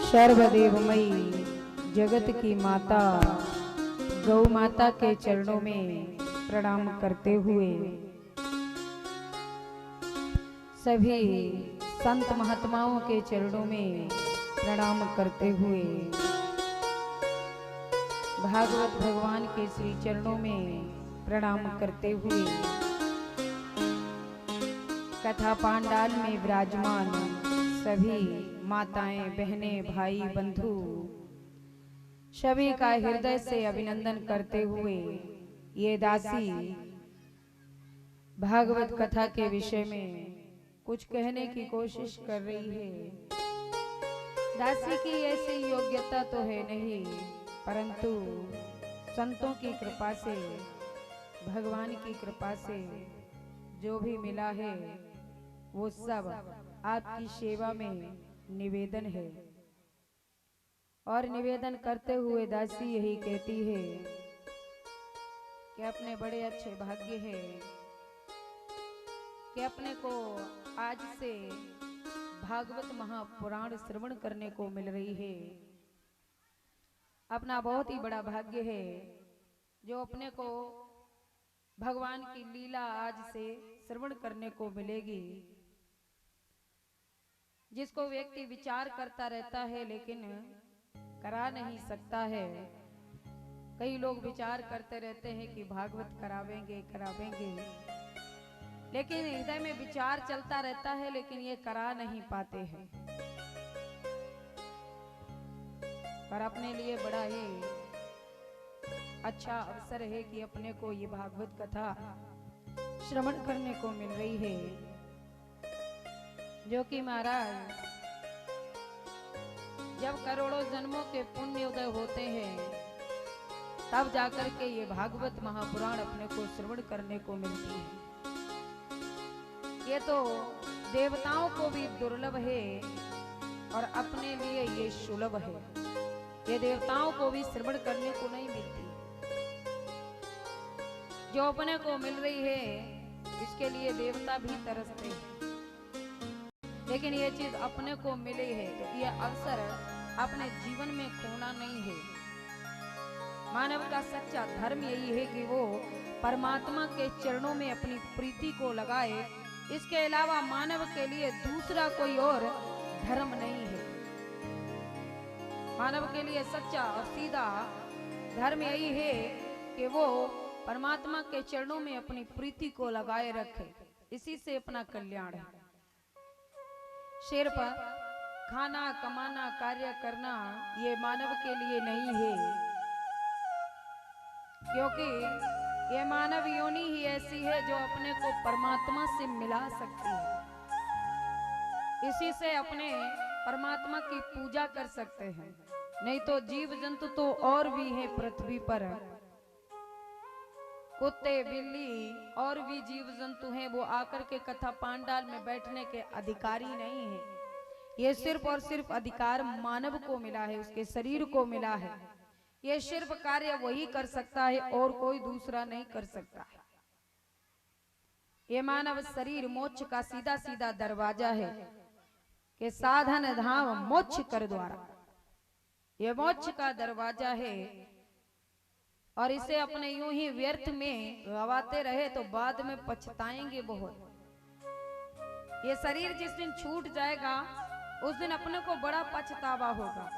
सर्वदेवमयी जगत की माता गौ माता के चरणों में प्रणाम करते हुए सभी संत महात्माओं के चरणों में प्रणाम करते हुए भागवत भगवान के श्री चरणों में प्रणाम करते हुए कथा पांडाल में विराजमान सभी माताएं, बहनें, भाई, बंधु सभी का हृदय से अभिनंदन करते हुए ये दासी भागवत कथा के विषय में कुछ कहने की कोशिश कर रही है। दासी की ऐसी योग्यता तो है नहीं, परंतु संतों की कृपा से, भगवान की कृपा से जो भी मिला है वो सब आपकी सेवा में निवेदन है। और निवेदन करते हुए दासी यही कहती है कि अपने बड़े अच्छे भाग्य है कि अपने को आज से भागवत महापुराण श्रवण करने को मिल रही है। अपना बहुत ही बड़ा भाग्य है जो अपने को भगवान की लीला आज से श्रवण करने को मिलेगी। जिसको व्यक्ति विचार करता रहता है लेकिन करा नहीं सकता है। कई लोग विचार करते रहते हैं कि भागवत करावेंगे, लेकिन हृदय में विचार चलता रहता है लेकिन ये करा नहीं पाते हैं। पर अपने लिए बड़ा ही अच्छा अवसर है कि अपने को ये भागवत कथा श्रवण करने को मिल रही है, जो कि महाराज जब करोड़ों जन्मों के पुण्य उदय होते हैं तब जाकर के ये भागवत महापुराण अपने को श्रवण करने को मिलती है। ये तो देवताओं को भी दुर्लभ है और अपने लिए ये सुलभ है। ये देवताओं को भी श्रवण करने को नहीं मिलती। जो अपने को मिल रही है इसके लिए देवता भी तरसते हैं, लेकिन ये चीज अपने को मिली है तो यह अवसर अपने जीवन में खोना नहीं है। मानव का सच्चा धर्म यही है कि वो परमात्मा के चरणों में अपनी प्रीति को लगाए। इसके अलावा मानव के लिए दूसरा कोई और धर्म नहीं है। मानव के लिए सच्चा और सीधा धर्म यही है कि वो परमात्मा के चरणों में अपनी प्रीति को लगाए रखे। इसी से अपना कल्याण है। सिर्फ खाना, कमाना, कार्य करना ये मानव के लिए नहीं है, क्योंकि ये मानव योनि ही ऐसी है जो अपने को परमात्मा से मिला सकती है। इसी से अपने परमात्मा की पूजा कर सकते हैं। नहीं तो जीव जंतु तो और भी हैं पृथ्वी पर, कुत्ते, बिल्ली और भी जीव जंतु हैं, वो आकर के कथा पांडाल में बैठने के अधिकारी नहीं है। ये सिर्फ और सिर्फ अधिकार मानव को मिला है, उसके शरीर को मिला है। ये सिर्फ कार्य वही कर सकता है और कोई दूसरा नहीं कर सकता है। ये मानव शरीर मोक्ष का सीधा सीधा दरवाजा है कि साधन धाम मोक्ष कर द्वारा। ये मोक्ष का दरवाजा है और इसे अपने यूं ही व्यर्थ में गवाते रहे तो बाद में पछताएंगे बहुत। ये शरीर जिस दिन छूट जाएगा उस दिन अपने को बड़ा पछतावा होगा।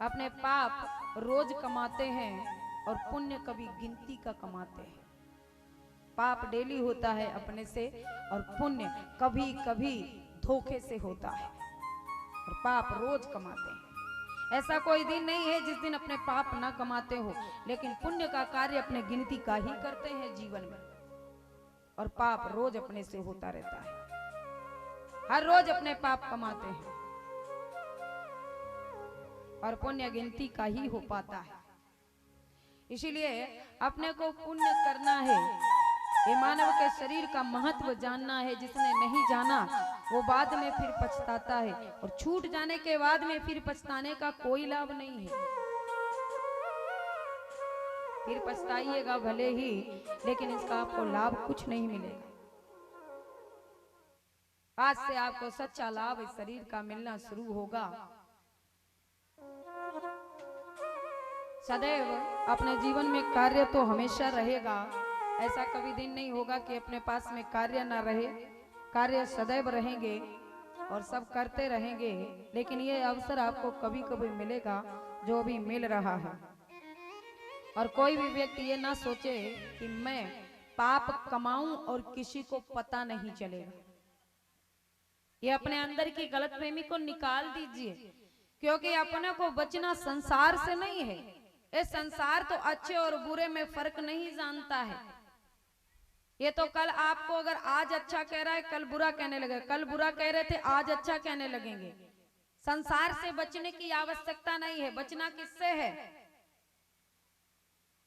अपने पाप रोज कमाते हैं और पुण्य कभी गिनती का कमाते हैं। पाप डेली होता है अपने से और पुण्य कभी कभी धोखे से होता है, और पाप रोज कमाते हैं। ऐसा कोई दिन नहीं है जिस दिन अपने पाप ना कमाते हो, लेकिन पुण्य का कार्य अपने गिनती का ही करते हैं जीवन में, और पाप रोज अपने से होता रहता है। हर रोज अपने पाप कमाते हैं और पुण्य गिनती का ही हो पाता है। इसीलिए अपने को पुण्य करना है। ये मानव के शरीर का महत्व जानना है। जिसने नहीं जाना वो बाद में फिर पछताता है, और छूट जाने के बाद में फिर पछताने का कोई लाभ नहीं है। फिर पछताइएगा भले ही, लेकिन इसका आपको लाभ कुछ नहीं मिलेगा। आज से आपको सच्चा लाभ इस शरीर का मिलना शुरू होगा। सदैव अपने जीवन में कार्य तो हमेशा रहेगा, ऐसा कभी दिन नहीं होगा कि अपने पास में कार्य ना रहे। कार्य सदैव रहेंगे और सब करते रहेंगे, लेकिन ये अवसर आपको कभी कभी मिलेगा जो अभी मिल रहा है। और कोई भी व्यक्ति ये ना सोचे कि मैं पाप कमाऊं और किसी को पता नहीं चलेगा। ये अपने अंदर की गलतफहमी को निकाल दीजिए, क्योंकि अपने को बचना संसार से नहीं है। ये संसार तो अच्छे और बुरे में फर्क नहीं जानता है। ये तो कल आपको अगर आज अच्छा कह रहा है कल बुरा कहने लगे, कल बुरा कह रहे थे आज अच्छा कहने लगेंगे। संसार से बचने की आवश्यकता नहीं है। बचना किससे है?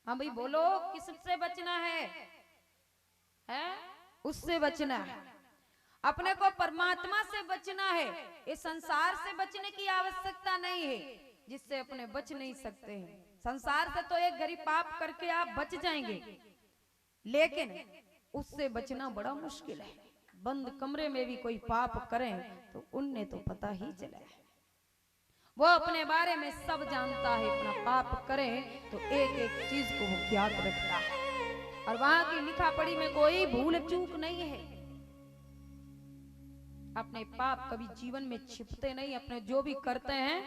हाँ भाई बोलो, किससे बचना है? उससे बचना है। अपने को परमात्मा से बचना है। इस संसार से बचने की आवश्यकता नहीं है, जिससे अपने बच नहीं सकते हैं। संसार से तो एक घड़ी पाप करके आप बच जाएंगे, लेकिन उससे बचना बड़ा मुश्किल है। बंद कमरे में भी कोई पाप करें तो उन्हें तो पता ही चला है। वो अपने बारे में सब जानता है। अपना पाप करें तो एक एक चीज को वो ज्ञात रखता है, और वहां की लिखा पढ़ी में कोई भूल चूक नहीं है। अपने पाप कभी जीवन में छिपते नहीं। अपने जो भी करते हैं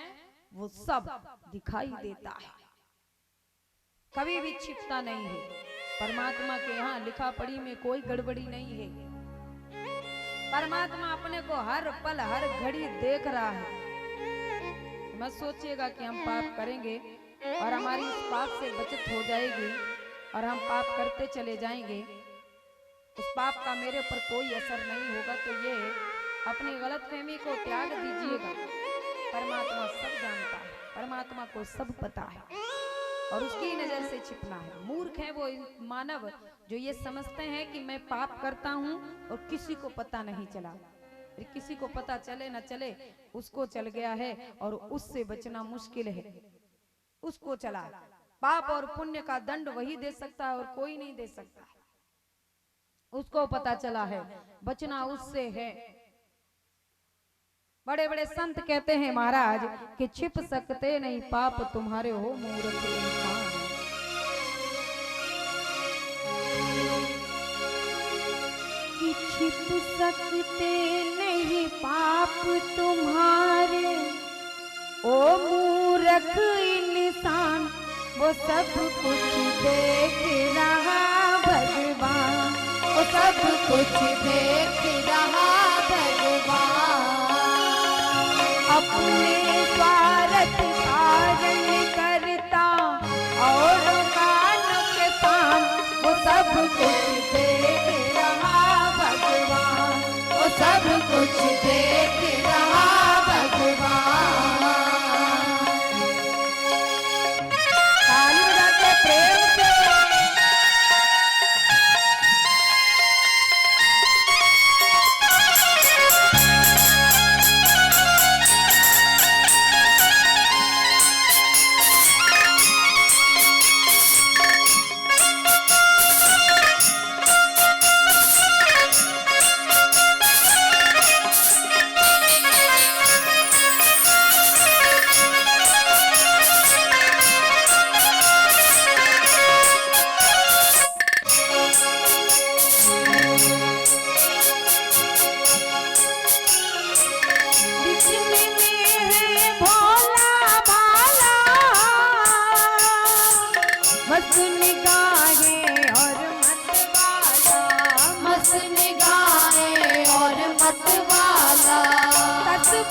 वो सब दिखाई देता है, कभी भी छिपता नहीं है। परमात्मा के यहाँ लिखा पढ़ी में कोई गड़बड़ी नहीं है। परमात्मा अपने को हर पल हर घड़ी देख रहा है। मत सोचिएगा कि हम पाप करेंगे और हमारी इस पाप से बचत हो जाएगी और हम पाप करते चले जाएंगे, उस पाप का मेरे पर कोई असर नहीं होगा। तो ये अपनी गलतफहमी को त्याग दीजिएगा। परमात्मा सब जानता है, परमात्मा को सब पता है, और उसकी नजर से छिपना है। मूर्ख है वो मानव जो ये समझते हैं कि मैं पाप करता हूं और किसी को पता नहीं चला। फिर किसी को पता चले न चले, उसको चल गया है और उससे बचना मुश्किल है। उसको चला। पाप और पुण्य का दंड वही दे सकता है और कोई नहीं दे सकता। उसको पता चला है, बचना उससे है। बड़े बड़े संत कहते हैं महाराज कि छिप सकते नहीं पाप तुम्हारे हो मूर्ख इंसान। कि छिप सकते नहीं पाप तुम्हारे ओ मूर्ख इंसान। वो सब कुछ देख रहा भगवान, वो सब कुछ देख रहा भगवान। अपने स्वार्थ कारण करता और का नुकसान, वो सब कुछ देख रहा भगवान, वो सब कुछ देख रहा भगवान। ताली बजाते प्रेम से।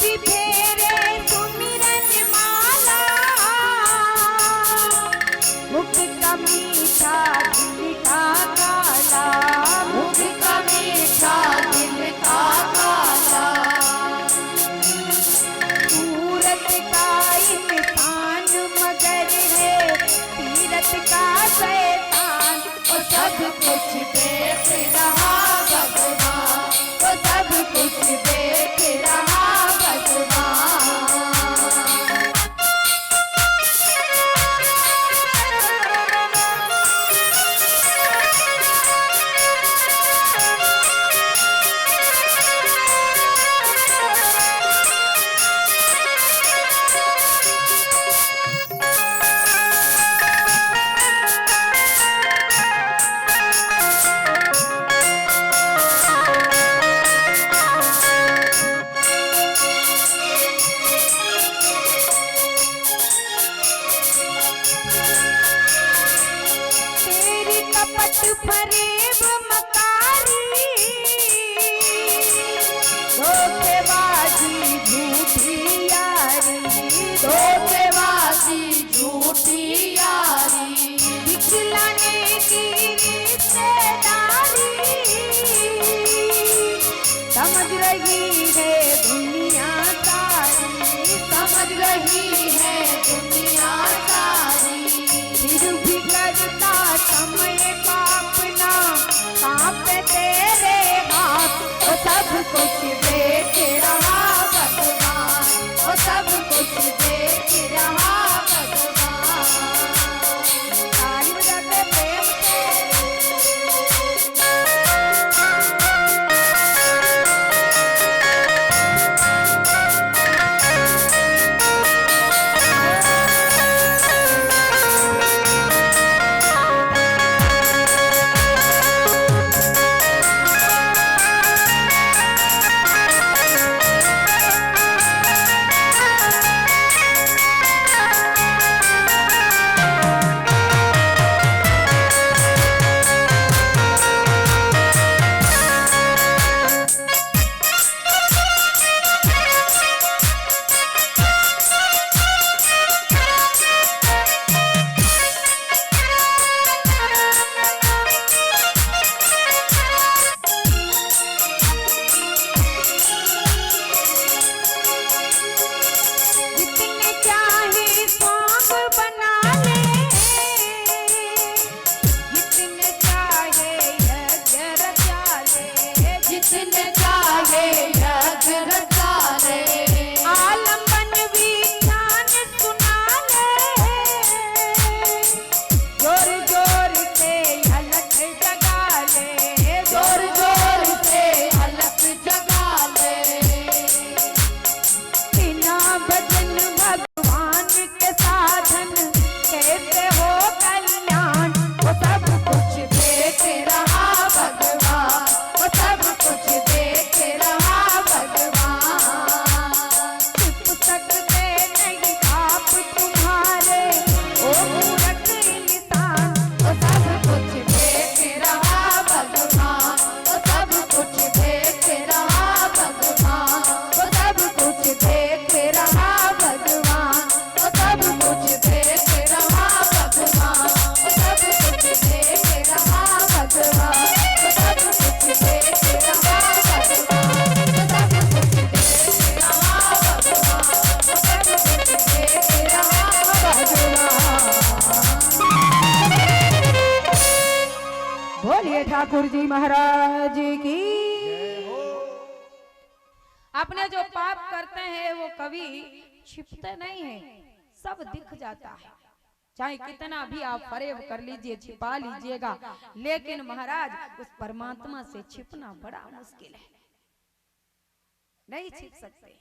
भी फेरे सुमिरन माला, मुख का मीठा दिल का काला, मुख का मीठा दिल का काला। सूरत का इंसान मगर है सीरत का शैतान, वो सब कुछ देख रहा भगवान, वो सब कुछ देख रहा भगवान। धोखेबाजी झूठी यारी, धोखेबाजी झूठी यारी, दिखलाने की रिश्तेदारी, समझ रही है दुनिया सारी, समझ रही है दुनिया सारी, फिर भी करता समय पाप ना कांपे तेरे हाथ, वो सब कुछ देख रहा भगवान, वो सब कुछ देख रहा भगवान। ताली बजाते प्रेम से। जितने चाहे स्वांग बना ले, जितने चाहे यज्ञ रचा ले, जितने चाहे यज्ञ रचा ले, आलम्बन विख्यान सुना ले, जोर जोर से हलक जगा ले, जोर जोर से अलख जगा ले, बिना भजन भगवान के साधन कैसे हो कल्याण, वो सब कुछ देख रहा भगवान, वो सब कुछ देख रहा भगवान। छिप सकते नहीं आप तुम्हारे ओ मूरख इंसान, वो सब कुछ देख रहा भगवान, वो सब कुछ देख रहा भगवान, वो सब कुछ देख रहा भगवान, वो सब कुछ देख रहा भगवान, वो सब कुछ देख रहा भगवान, वो सब कुछ देख रहा भगवान, वो सब कुछ देख रहा भगवान, वो सब कुछ देख रहा भगवान। बोलिए ठाकुर जी महाराज की। अपने जो पाप करते हैं वो कभी छिपते नहीं है, सब दिख जाता है, चाहे कितना भी आप फरेब कर लीजिए, छिपा लीजिएगा, लेकिन महाराज उस परमात्मा से छिपना बड़ा मुश्किल है, नहीं छिप सकते,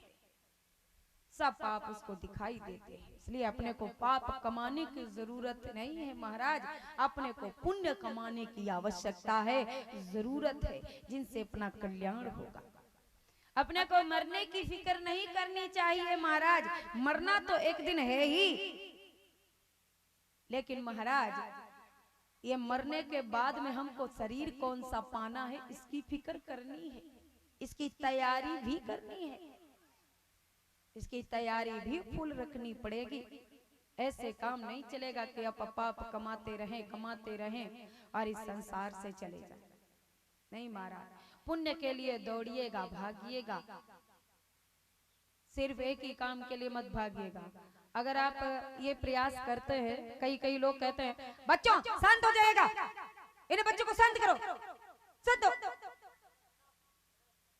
सब पाप उसको दिखाई देते हैं। इसलिए अपने को पाप कमाने की जरूरत नहीं है महाराज, अपने को पुण्य कमाने की आवश्यकता है, जरूरत है, जिनसे अपना कल्याण होगा। अपने को मरने की फिक्र नहीं करनी चाहिए महाराज, मरना तो एक दिन है ही, लेकिन महाराज ये मरने के बाद में हमको शरीर कौन सा पाना है इसकी फिक्र करनी है, इसकी तैयारी भी करनी है, इसकी तैयारी भी फुल रखनी पड़ेगी। ऐसे काम नहीं चलेगा कि आप पाप कमाते रहें और इस संसार से चले जाए, नहीं महाराज, पुण्य के लिए दौड़िएगा, भागिएगा, सिर्फ एक ही काम के लिए मत भागिएगा। अगर आप ये प्रयास करते हैं, कई लोग कहते हैं बच्चों शांत हो जाएगा, इन्हें बच्चों को शांत करो, शांत हो,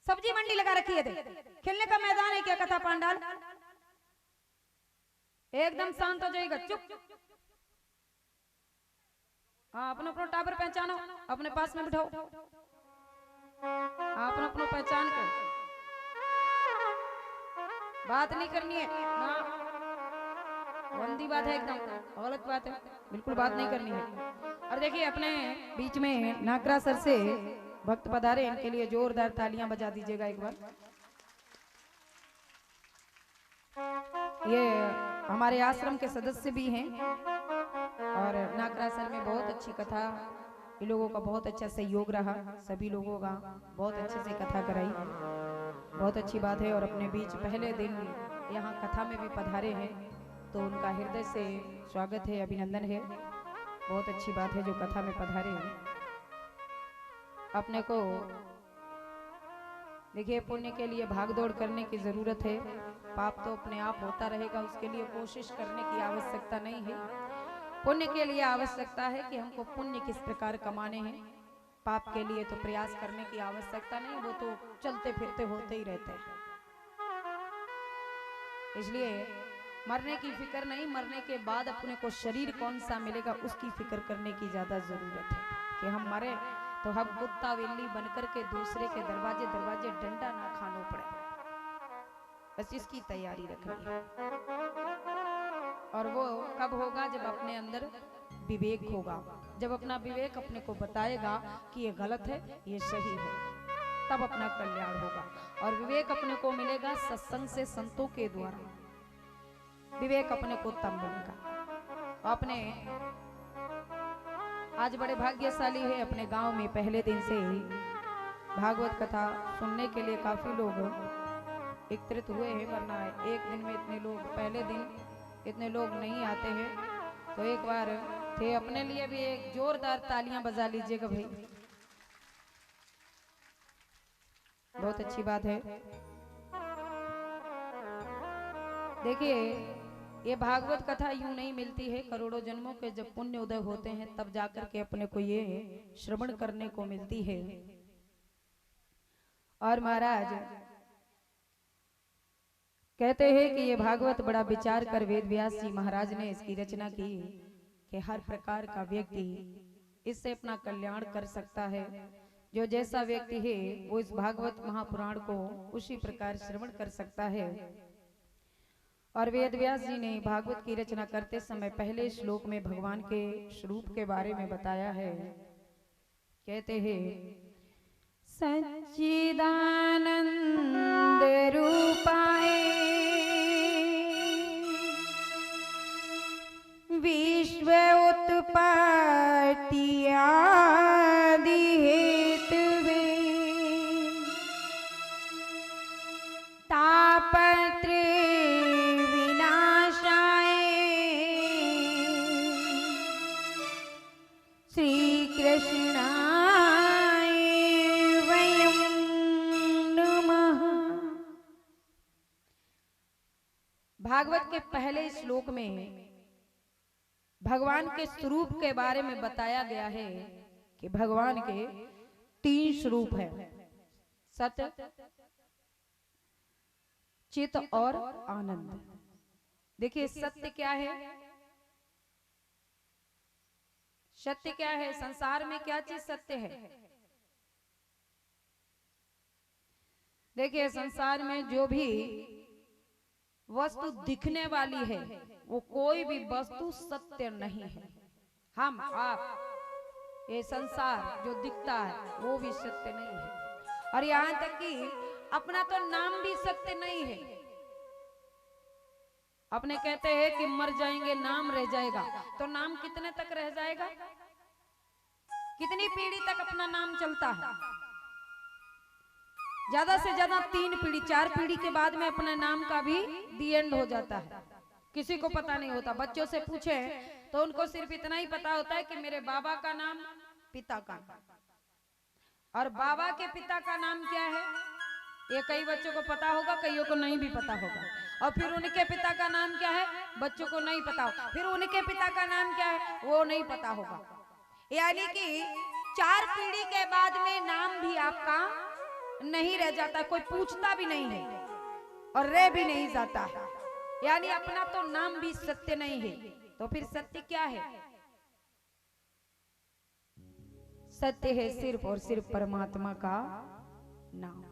सब्जी मंडी लगा रखी है, खेलने का मैदान है क्या कथा पांडाल, एकदम शांत हो जाएगा, चुप। हाँ, अपना अपना टावर पहचानो, अपने पास में बिठाओ, अपना अपना पहचान के बात नहीं करनी है ना, गंदी बात है, एकदम गलत बात है, बिल्कुल बात नहीं करनी है। और देखिए अपने बीच में नागरा सर से भक्त पधारे, इनके लिए जोरदार तालियां बजा दीजिएगा एक बार। ये हमारे आश्रम के सदस्य भी हैं और नागरा सर में बहुत अच्छी कथा, इन लोगों का बहुत अच्छा सहयोग रहा, सभी लोगों का बहुत अच्छे से कथा कराई। बहुत अच्छी बात है। और अपने बीच पहले दिन यहाँ कथा में भी पधारे हैं, तो उनका हृदय से स्वागत है, अभिनंदन है। बहुत अच्छी बात है जो कथा में पधारे हैं। अपने को देखिए, पुण्य के लिए भागदौड़ करने की जरूरत है। पाप तो अपने आप होता रहेगा, उसके लिए कोशिश करने की आवश्यकता नहीं है। पुण्य के लिए आवश्यकता है कि हमको पुण्य किस प्रकार कमाने हैं। पाप के लिए तो प्रयास करने की आवश्यकता नहीं, वो तो चलते फिरते होते ही रहते हैं। इसलिए मरने की फिक्र नहीं, मरने के बाद अपने को शरीर कौन सा मिलेगा उसकी फिक्र करने की ज्यादा जरूरत है कि हम मरे तो हम कुत्ता बिल्ली बनकर के दूसरे के दरवाजे दरवाजे डंडा ना खाना पड़े, बस इसकी तैयारी रखनी है। और वो कब होगा? जब अपने अंदर विवेक होगा, जब अपना विवेक अपने को बताएगा कि ये गलत है ये सही है, तब अपना कल्याण होगा। और विवेक अपने को मिलेगा सत्संग से, संतों के द्वारा विवेक अपने को तब मिलेगा। अपने आज बड़े भाग्यशाली है, अपने गांव में पहले दिन से ही भागवत कथा सुनने के लिए काफी लोग एकत्रित हुए हैं, वरना एक दिन में इतने लोग, पहले दिन इतने लोग नहीं आते हैं। तो एक बार थे, अपने लिए भी एक जोरदार तालियां बजा लीजिएगा भाई, बहुत अच्छी बात है। देखिए, ये भागवत कथा यूं नहीं मिलती है, करोड़ों जन्मों के जब पुण्य उदय होते हैं तब जाकर के अपने को ये श्रवण करने को मिलती है। और महाराज कहते हैं कि ये भागवत बड़ा विचार कर वेद व्यास जी महाराज ने इसकी रचना की कि हर प्रकार का व्यक्ति इससे अपना कल्याण कर सकता है। जो जैसा व्यक्ति है वो इस भागवत महापुराण को उसी प्रकार श्रवण कर सकता है। और वेद व्यास जी ने भागवत की रचना करते समय पहले श्लोक में भगवान के स्वरूप के बारे में बताया है। कहते हैं, सच्चिदानंद रूपाय विश्व उत्पत्ति आदि हेतवे तापत्र विनाशाय श्री कृष्णाय वयं नमः। भागवत के पहले श्लोक में भगवान के स्वरूप के बारे में बताया गया है कि भगवान के 3 स्वरूप हैं, सत्य, चित और आनंद। देखिए, सत्य क्या है? सत्य क्या है? संसार में क्या चीज सत्य है? देखिए, संसार में जो भी वस्तु दिखने वाली है वो कोई भी वस्तु सत्य नहीं है। हम आप, ये संसार जो दिखता है वो भी सत्य नहीं है। और यहाँ तक कि अपना तो नाम भी सत्य नहीं है। अपने कहते हैं कि मर जाएंगे नाम रह जाएगा, तो नाम कितने तक रह जाएगा? कितनी पीढ़ी तक अपना नाम चलता है? ज्यादा से ज्यादा 3 पीढ़ी 4 पीढ़ी के बाद में अपने नाम का भी दी एंड हो जाता है। किसी को पता नहीं होता। बच्चों से पूछे तो उनको सिर्फ इतना ही पता होता है कि मेरे बाबा का नाम, पिता का नाम। और बाबा के पिता का नाम क्या है ये कई बच्चों को पता होगा, कईयों को नहीं भी पता होगा। और फिर उनके पिता का नाम क्या है बच्चों को नहीं पता होगा। फिर उनके पिता का नाम क्या है वो नहीं पता होगा। यानी कि 4 पीढ़ी के बाद में नाम भी आपका नहीं रह जाता, कोई पूछता भी नहीं है और रह भी नहीं जाता है। यानी अपना तो नाम भी सत्य नहीं है। तो फिर सत्य क्या है? सत्य है सिर्फ और सिर्फ परमात्मा का नाम।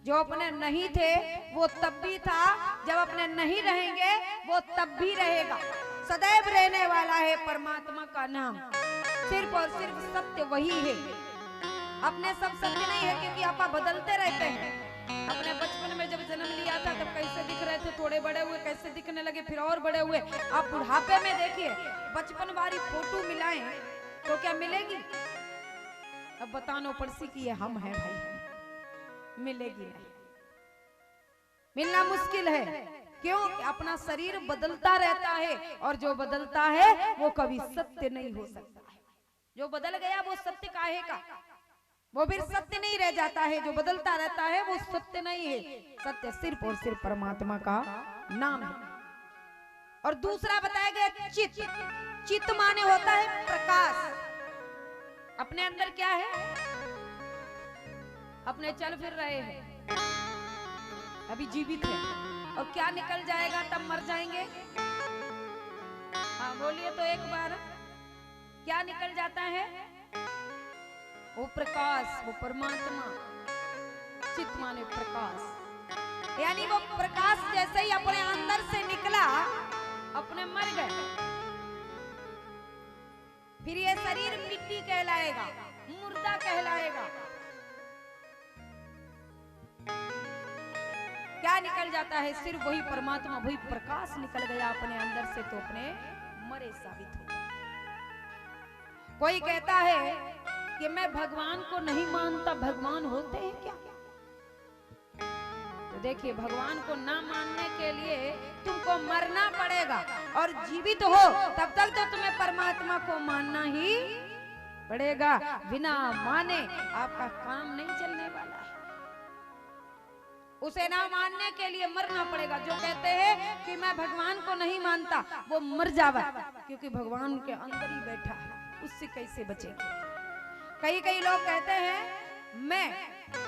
जो अपने नहीं थे वो तब भी था, जब अपने नहीं रहेंगे वो तब भी रहेगा। सदैव रहने वाला है परमात्मा का नाम। सिर्फ और सिर्फ सत्य वही है। अपने सब सत्य नहीं है, क्योंकि आप बदलते रहते हैं। अपने बचपन में जब जन्म लिया था तब कैसे दिख रहे थे, थोड़े बड़े हुए कैसे दिखने लगे, फिर और बड़े हुए। आप बुढ़ापे में देखिए, बचपन वाली फोटो मिलाएं तो क्या मिलेगी? अब बतानो पड़सी कि ये हम हैं भाई, मिलेगी नहीं। मिलना मुश्किल है। क्यों? अपना शरीर बदलता रहता है और जो बदलता है वो कभी सत्य नहीं हो सकता है। जो बदल गया वो सत्य काहे का, वो फिर सत्य नहीं रह जाता है। जो बदलता रहता है वो सत्य नहीं है। सत्य सिर्फ और सिर्फ परमात्मा का नाम है। और दूसरा बताया गया चित्त। चित्त माने होता है प्रकाश। अपने अंदर क्या है? अपने चल फिर रहे हैं, अभी जीवित है, और क्या निकल जाएगा तब मर जाएंगे। हाँ बोलिए तो एक बार, क्या निकल जाता है? वो प्रकाश, वो परमात्मा। चित्त माने प्रकाश, यानी वो प्रकाश जैसे ही अपने अंदर से निकला अपने मर गए। फिर ये शरीर मिट्टी कहलाएगा, मुर्दा कहलाएगा। क्या निकल जाता है? सिर्फ वही परमात्मा, वही प्रकाश निकल गया अपने अंदर से, तो अपने मरे साबित हो गए। कोई कहता है कि मैं भगवान को नहीं मानता, भगवान होते हैं क्या? तो देखिए, भगवान को ना मानने के लिए तुमको मरना पड़ेगा, और जीवित हो तब तक तो तुम्हें परमात्मा को मानना ही पड़ेगा। बिना माने आपका काम नहीं चलने वाला है। उसे ना मानने के लिए मरना पड़ेगा। जो कहते हैं कि मैं भगवान को नहीं मानता, वो मर जावा, क्योंकि भगवान के अंदर ही बैठा है, उससे कैसे बचेंगे। कई लोग कहते हैं मैं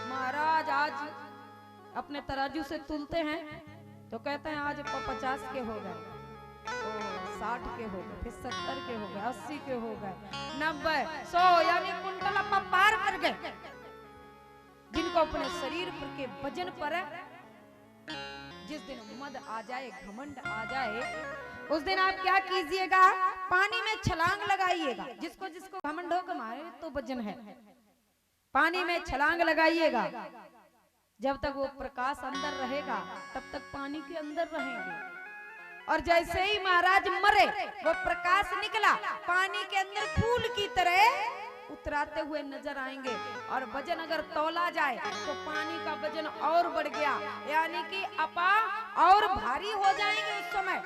महाराज आज अपने तराजू से तुलते हैं तो कहते हैं आज 50 के हो गए, 60 के हो गए, फिर 70 के हो गए, 80 के हो गए, 90, 100, यानी कुंटल पार कर गए। जिनको अपने शरीर पर के वजन पर जिस दिन मद आ जाए, घमंड आ जाए, उस दिन आप क्या कीजिएगा? पानी में छलांग लगाइएगा। जिसको जिसको घमंड हो हमारे तो वजन है, पानी में छलांग लगाइएगा। जब तक वो प्रकाश अंदर रहेगा तब तक पानी के अंदर रहेंगे। और जैसे ही महाराज मरे, वो प्रकाश निकला, पानी के अंदर फूल की तरह उतराते हुए नजर आएंगे। और वजन अगर तौला जाए तो पानी का वजन और बढ़ गया, यानी कि अपा और भारी हो जाएंगे उस समय।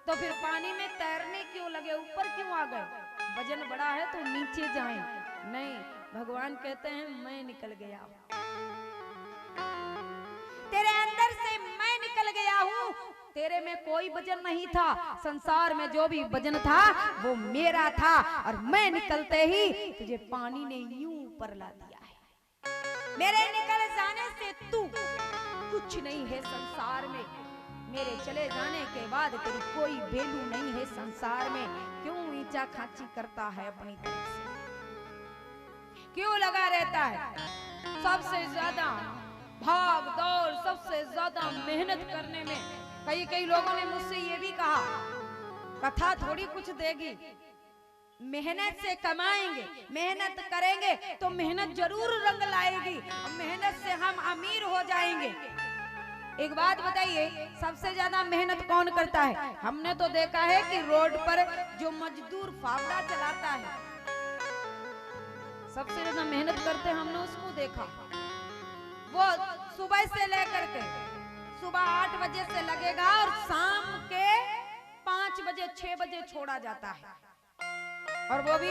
तो फिर पानी में तैरने क्यों लगे, ऊपर क्यों आ गए? वजन बड़ा है तो नीचे जाएं। नहीं, भगवान कहते हैं मैं निकल गया हूं, तेरे अंदर से मैं निकल गया हूं। तेरे में कोई वजन नहीं था, संसार में जो भी वजन था वो मेरा था, और मैं निकलते ही तुझे पानी ने यूं ऊपर ला दिया है। मेरे निकल जाने से तू कुछ नहीं है संसार में, मेरे चले जाने के बाद तेरी कोई वैल्यू नहीं है संसार में। क्यों ईंचा खांची करता है अपनी तरफ से, क्यों लगा रहता है? सबसे ज्यादा भाग दौड़, सबसे ज्यादा मेहनत करने में। कई लोगों ने मुझसे ये भी कहा, कथा थोड़ी कुछ देगी, मेहनत से कमाएंगे, मेहनत करेंगे तो मेहनत जरूर रंग लाएगी, और मेहनत से हम अमीर हो जाएंगे। एक बात बताइए, सबसे ज्यादा मेहनत कौन करता है? हमने तो देखा है कि रोड पर जो मजदूर फावड़ा चलाता है, सबसे ज्यादा मेहनत करते हमने उसको देखा। वो सुबह से लेकर के सुबह 8 बजे से लगेगा और शाम के 5 बजे 6 बजे छोड़ा जाता है, और वो भी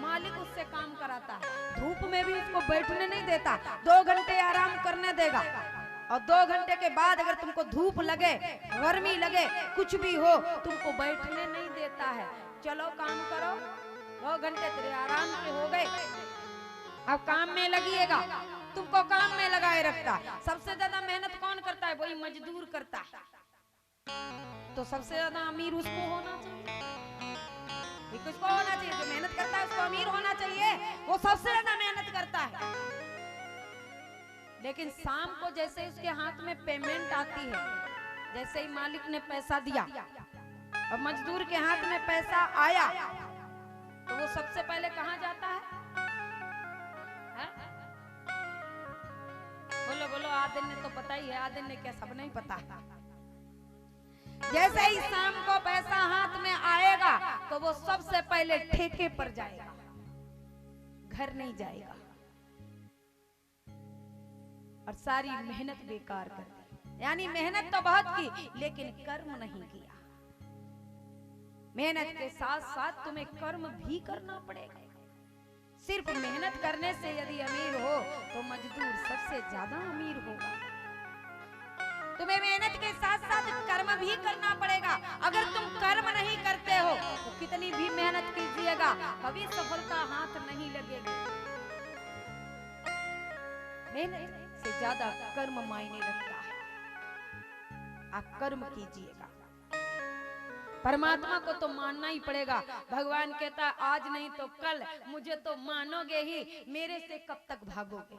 मालिक उससे काम कराता है। धूप में भी उसको बैठने नहीं देता, 2 घंटे आराम करने देगा, और 2 घंटे के बाद अगर तुमको धूप लगे, गर्मी लगे, कुछ भी हो, तुमको बैठने नहीं देता है। चलो काम करो, 2 घंटे तेरे आराम के हो गए, अब काम में लगिएगा, तुमको काम में लगाए रखता। सबसे ज्यादा मेहनत कौन करता है? वही मजदूर करता है। तो सबसे ज्यादा अमीर उसको होना चाहिए, किसको होना चाहिए? जो मेहनत करता है उसको अमीर होना चाहिए, वो सबसे ज्यादा मेहनत करता है। लेकिन शाम को जैसे ही उसके हाथ में पेमेंट आती है, जैसे ही मालिक ने पैसा दिया और मजदूर के हाथ में पैसा आया, तो वो सबसे पहले कहां जाता है? बोलो बोलो, आदिन ने तो पता ही है, आदिन ने क्या सब नहीं पता। जैसे ही शाम को पैसा हाथ में आएगा तो वो सबसे पहले ठेके पर जाएगा, घर नहीं जाएगा। और सारी मेहनत बेकार कर दी। यानी मेहनत तो बहुत की लेकिन कर्म नहीं किया। मेहनत के साथ साथ तुम्हें कर्म भी करना पड़ेगा। सिर्फ मेहनत करने से यदि अमीर हो तो मजदूर सबसे ज्यादा अमीर होगा। तुम्हें मेहनत के साथ साथ कर्म भी करना पड़ेगा। अगर तुम कर्म नहीं करते हो तो कितनी भी मेहनत कीजिएगा कभी सफलता हाथ नहीं लगेगी। मेहनत से ज्यादा कर्म मायने रखता है। आप कर्म कीजिएगा। परमात्मा को तो मानना ही पड़ेगा। भगवान कहता आज नहीं तो कल मुझे तो मानोगे ही, मेरे से कब तक भागोगे।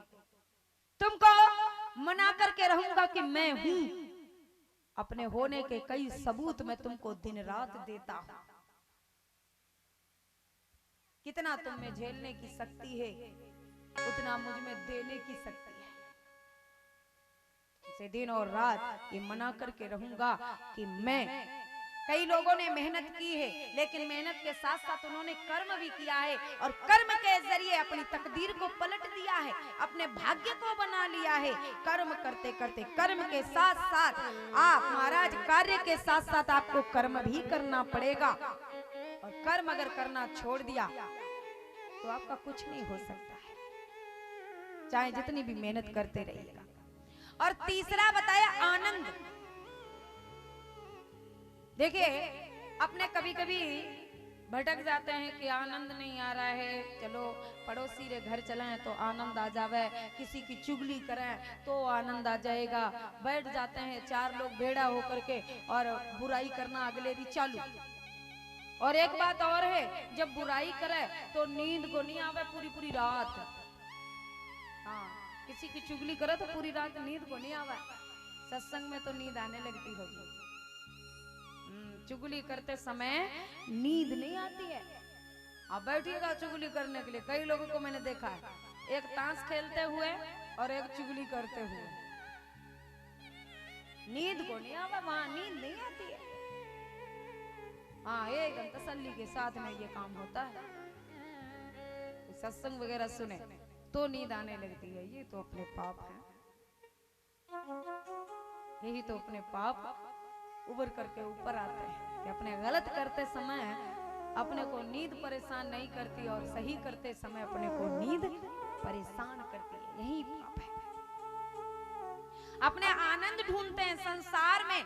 तुमको मना करके रहूंगा कि मैं हूं। अपने होने के कई सबूत मैं तुमको दिन रात देता हूं। कितना तुम में झेलने की शक्ति है उतना मुझ में देने की शक्ति है। से दिन और रात ये मना करके रहूंगा कि मैं। कई लोगों ने मेहनत की है लेकिन मेहनत के साथ साथ उन्होंने कर्म भी किया है और कर्म के जरिए अपनी तकदीर को पलट दिया है, अपने भाग्य को बना लिया है। कर्म करते करते कर्म के साथ साथ आप महाराज कार्य के साथ साथ आपको कर्म भी करना पड़ेगा। और कर्म अगर करना छोड़ दिया तो आपका कुछ नहीं हो सकता है, चाहे जितनी भी मेहनत करते रहिएगा। और तीसरा बताया आनंद। देखिए अपने कभी कभी भटक जाते हैं कि आनंद नहीं आ रहा है, चलो पड़ोसी रे घर चलें तो आनंद आ जावे, किसी की चुगली करें तो आनंद आ जाएगा। बैठ जाते हैं चार लोग भेड़ा होकर के और बुराई करना अगले भी चालू। और एक बात और है, जब बुराई करे तो नींद को नहीं आवे पूरी पूरी रात। हाँ, किसी की चुगली करे तो पूरी रात नींद को नहीं आवे। सत्संग में तो नींद आने लगती होगी, चुगली करते समय नींद नहीं आती है। आप बैठिएगा चुगली करने के लिए। कई लोगों को मैंने देखा है, एक ताश खेलते हुए और एक चुगली करते हुए, नींद को नहीं आवा, वहां नींद नहीं आती है। हाँ, एकदम तसल्ली के साथ में ये काम होता है। सत्संग वगैरह सुने तो नींद आने लगती है। ये तो अपने पाप है, यही तो अपने पाप उबर करके ऊपर आते हैं कि अपने गलत करते समय अपने को नींद परेशान नहीं करती और सही करते समय अपने को नींद परेशान करती है। यही पाप है। अपने आनंद ढूंढते हैं संसार में,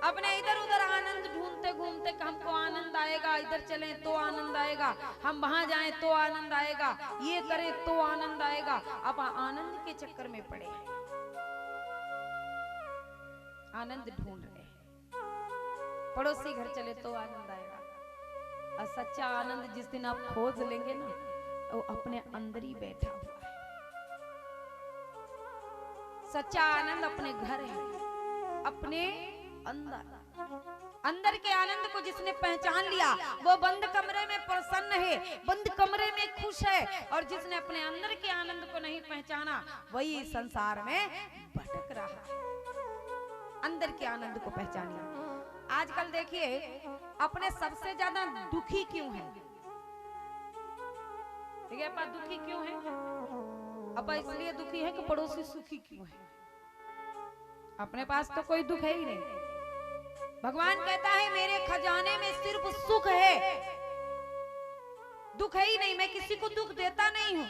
अपने इधर उधर आनंद ढूंढते घूमते कि हमको आनंद आएगा, इधर चलें तो आनंद आएगा, हम वहां जाएं तो आनंद आएगा, ये करें तो आनंद आएगा। अब आनंद के चक्कर में पड़े हैं, आनंद ढूंढ रहे हैं। पड़ोसी घर चले तो आनंद आएगा, और सच्चा आनंद जिस दिन आप खोज लेंगे ना वो अपने अंदर ही बैठा हुआ है। सच्चा आनंद अपने घर है, अपने अंदर के आनंद को जिसने पहचान लिया वो बंद कमरे में प्रसन्न है, बंद कमरे में खुश है। और जिसने अपने अंदर के आनंद को नहीं पहचाना वही संसार में भटक रहा है। अंदर के आनंद को पहचानिए। आजकल देखिए अपने सबसे ज्यादा दुखी क्यों है? देखिए अपा दुखी क्यों है? अपा इसलिए दुखी है कि पड़ोसी सुखी क्यों है। अपने पास तो कोई दुख है ही नहीं। भगवान कहता है मेरे खजाने में सिर्फ सुख है, दुख है ही नहीं। मैं किसी को दुख देता नहीं हूँ।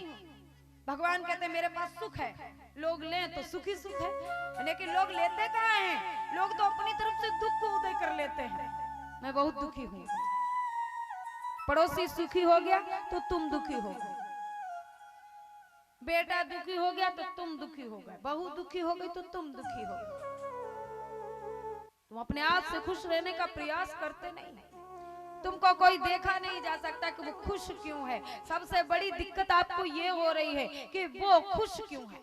भगवान कहते हैं मेरे पास सुख है, लोग लें तो सुखी सुख है, लेकिन लोग लेते कहाँ हैं? लोग तो अपनी तरफ से दुख को उदय कर लेते हैं। मैं बहुत दुखी हूँ। पड़ोसी सुखी हो गया तो तुम दुखी हो गए, बेटा दुखी हो गया तो तुम दुखी हो गए, बहू दुखी हो गई तो तुम दुखी हो गए। तुम अपने आप से खुश रहने का प्रयास करते नहीं। तुमको कोई देखा नहीं जा सकता कि वो खुश क्यों है। सबसे बड़ी दिक्कत आपको ये हो रही है कि वो खुश क्यों है।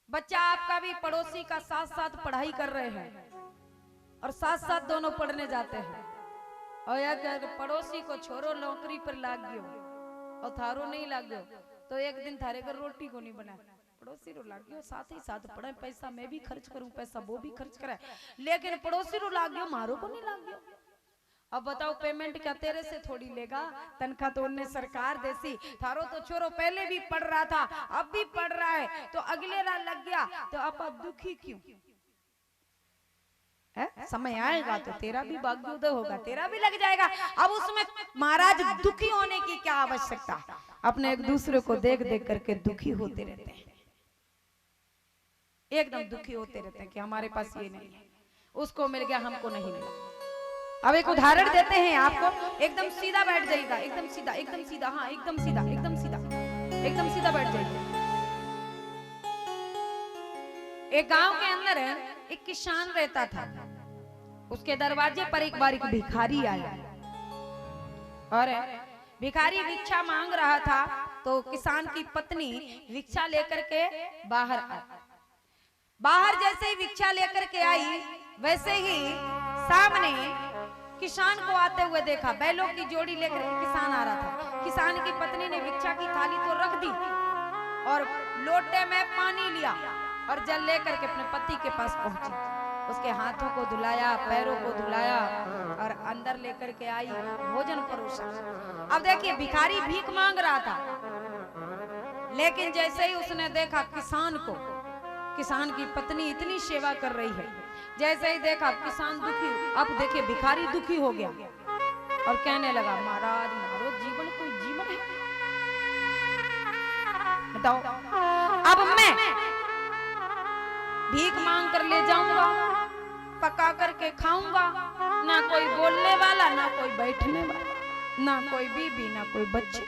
बच्चा आपका भी पड़ोसी का साथ साथ पढ़ाई कर रहे हैं और साथ साथ दोनों पढ़ने जाते हैं, और अगर पड़ोसी को छोरो नौकरी पर लाग गयो और थारो नहीं लाग गयो तो एक दिन थारे घर रोटी को नहीं बना, पड़ोसी रो लाग गयो साथ ही साथ पढ़े, पैसा मैं भी खर्च करूं, पैसा वो भी खर्च करे, लेकिन पड़ोसी रो लाग गयो मारो को नहीं लाग गयो। अब बताओ पेमेंट क्या तेरे से थोड़ी लेगा, तनख्वाह तो उन्हें सरकार देसी। थारो तो छोरो पहले भी पढ़ रहा था, अब भी पढ़ रहा है, तो अगले रात लग गया तो आप दुखी क्यों है? समय आएगा तो तेरा भी भाग्योदय होगा, तेरा भी लग जाएगा। अब उसमें महाराज दुखी होने की क्या आवश्यकता? अपने एक दूसरे को देख देख करके दुखी होते रहते हैं, एकदम दुखी होते रहते हैं कि हमारे पास ये नहीं है, उसको मिल गया हमको नहीं मिला। अब एक उदाहरण देते हैं आपको, एकदम सीधा बैठ जाइएगा, एकदम सीधा, एकदम सीधा, हाँ एकदम सीधा, एकदम सीधा, एकदम सीधा बैठ जाइएगा। एक गांव के अंदर एक किसान रहता था, उसके दरवाजे पर एक बार एक भिखारी आया और भिखारी भिक्षा मांग रहा था, तो किसान की पत्नी भिक्षा लेकर के बाहर आई। बाहर जैसे ही भिक्षा लेकर के आई, वैसे ही सामने किसान को आते हुए देखा। बैलों की जोड़ी लेकर के किसान आ रहा था। किसान की पत्नी ने भिक्षा की थाली तो रख दी और लोटे में पानी लिया और जल लेकर के अपने पति के पास पहुंची। उसके हाथों को धुलाया, पैरों को धुलाया और अंदर लेकर के आई, भोजन परोसा। अब देखिए भिखारी भीख मांग रहा था, लेकिन जैसे ही उसने देखा किसान को, किसान की पत्नी इतनी सेवा कर रही है, जैसे ही देखा किसान दुखी, अब देखिए भिखारी दुखी हो गया और कहने लगा, महाराज मारो जीवन कोई जीवन है, बताओ अब मैं भीख मांग कर ले जाऊंगा, पका करके खाऊंगा, ना कोई बोलने वाला, ना कोई बैठने वाला, ना कोई बीबी, ना कोई बच्चे।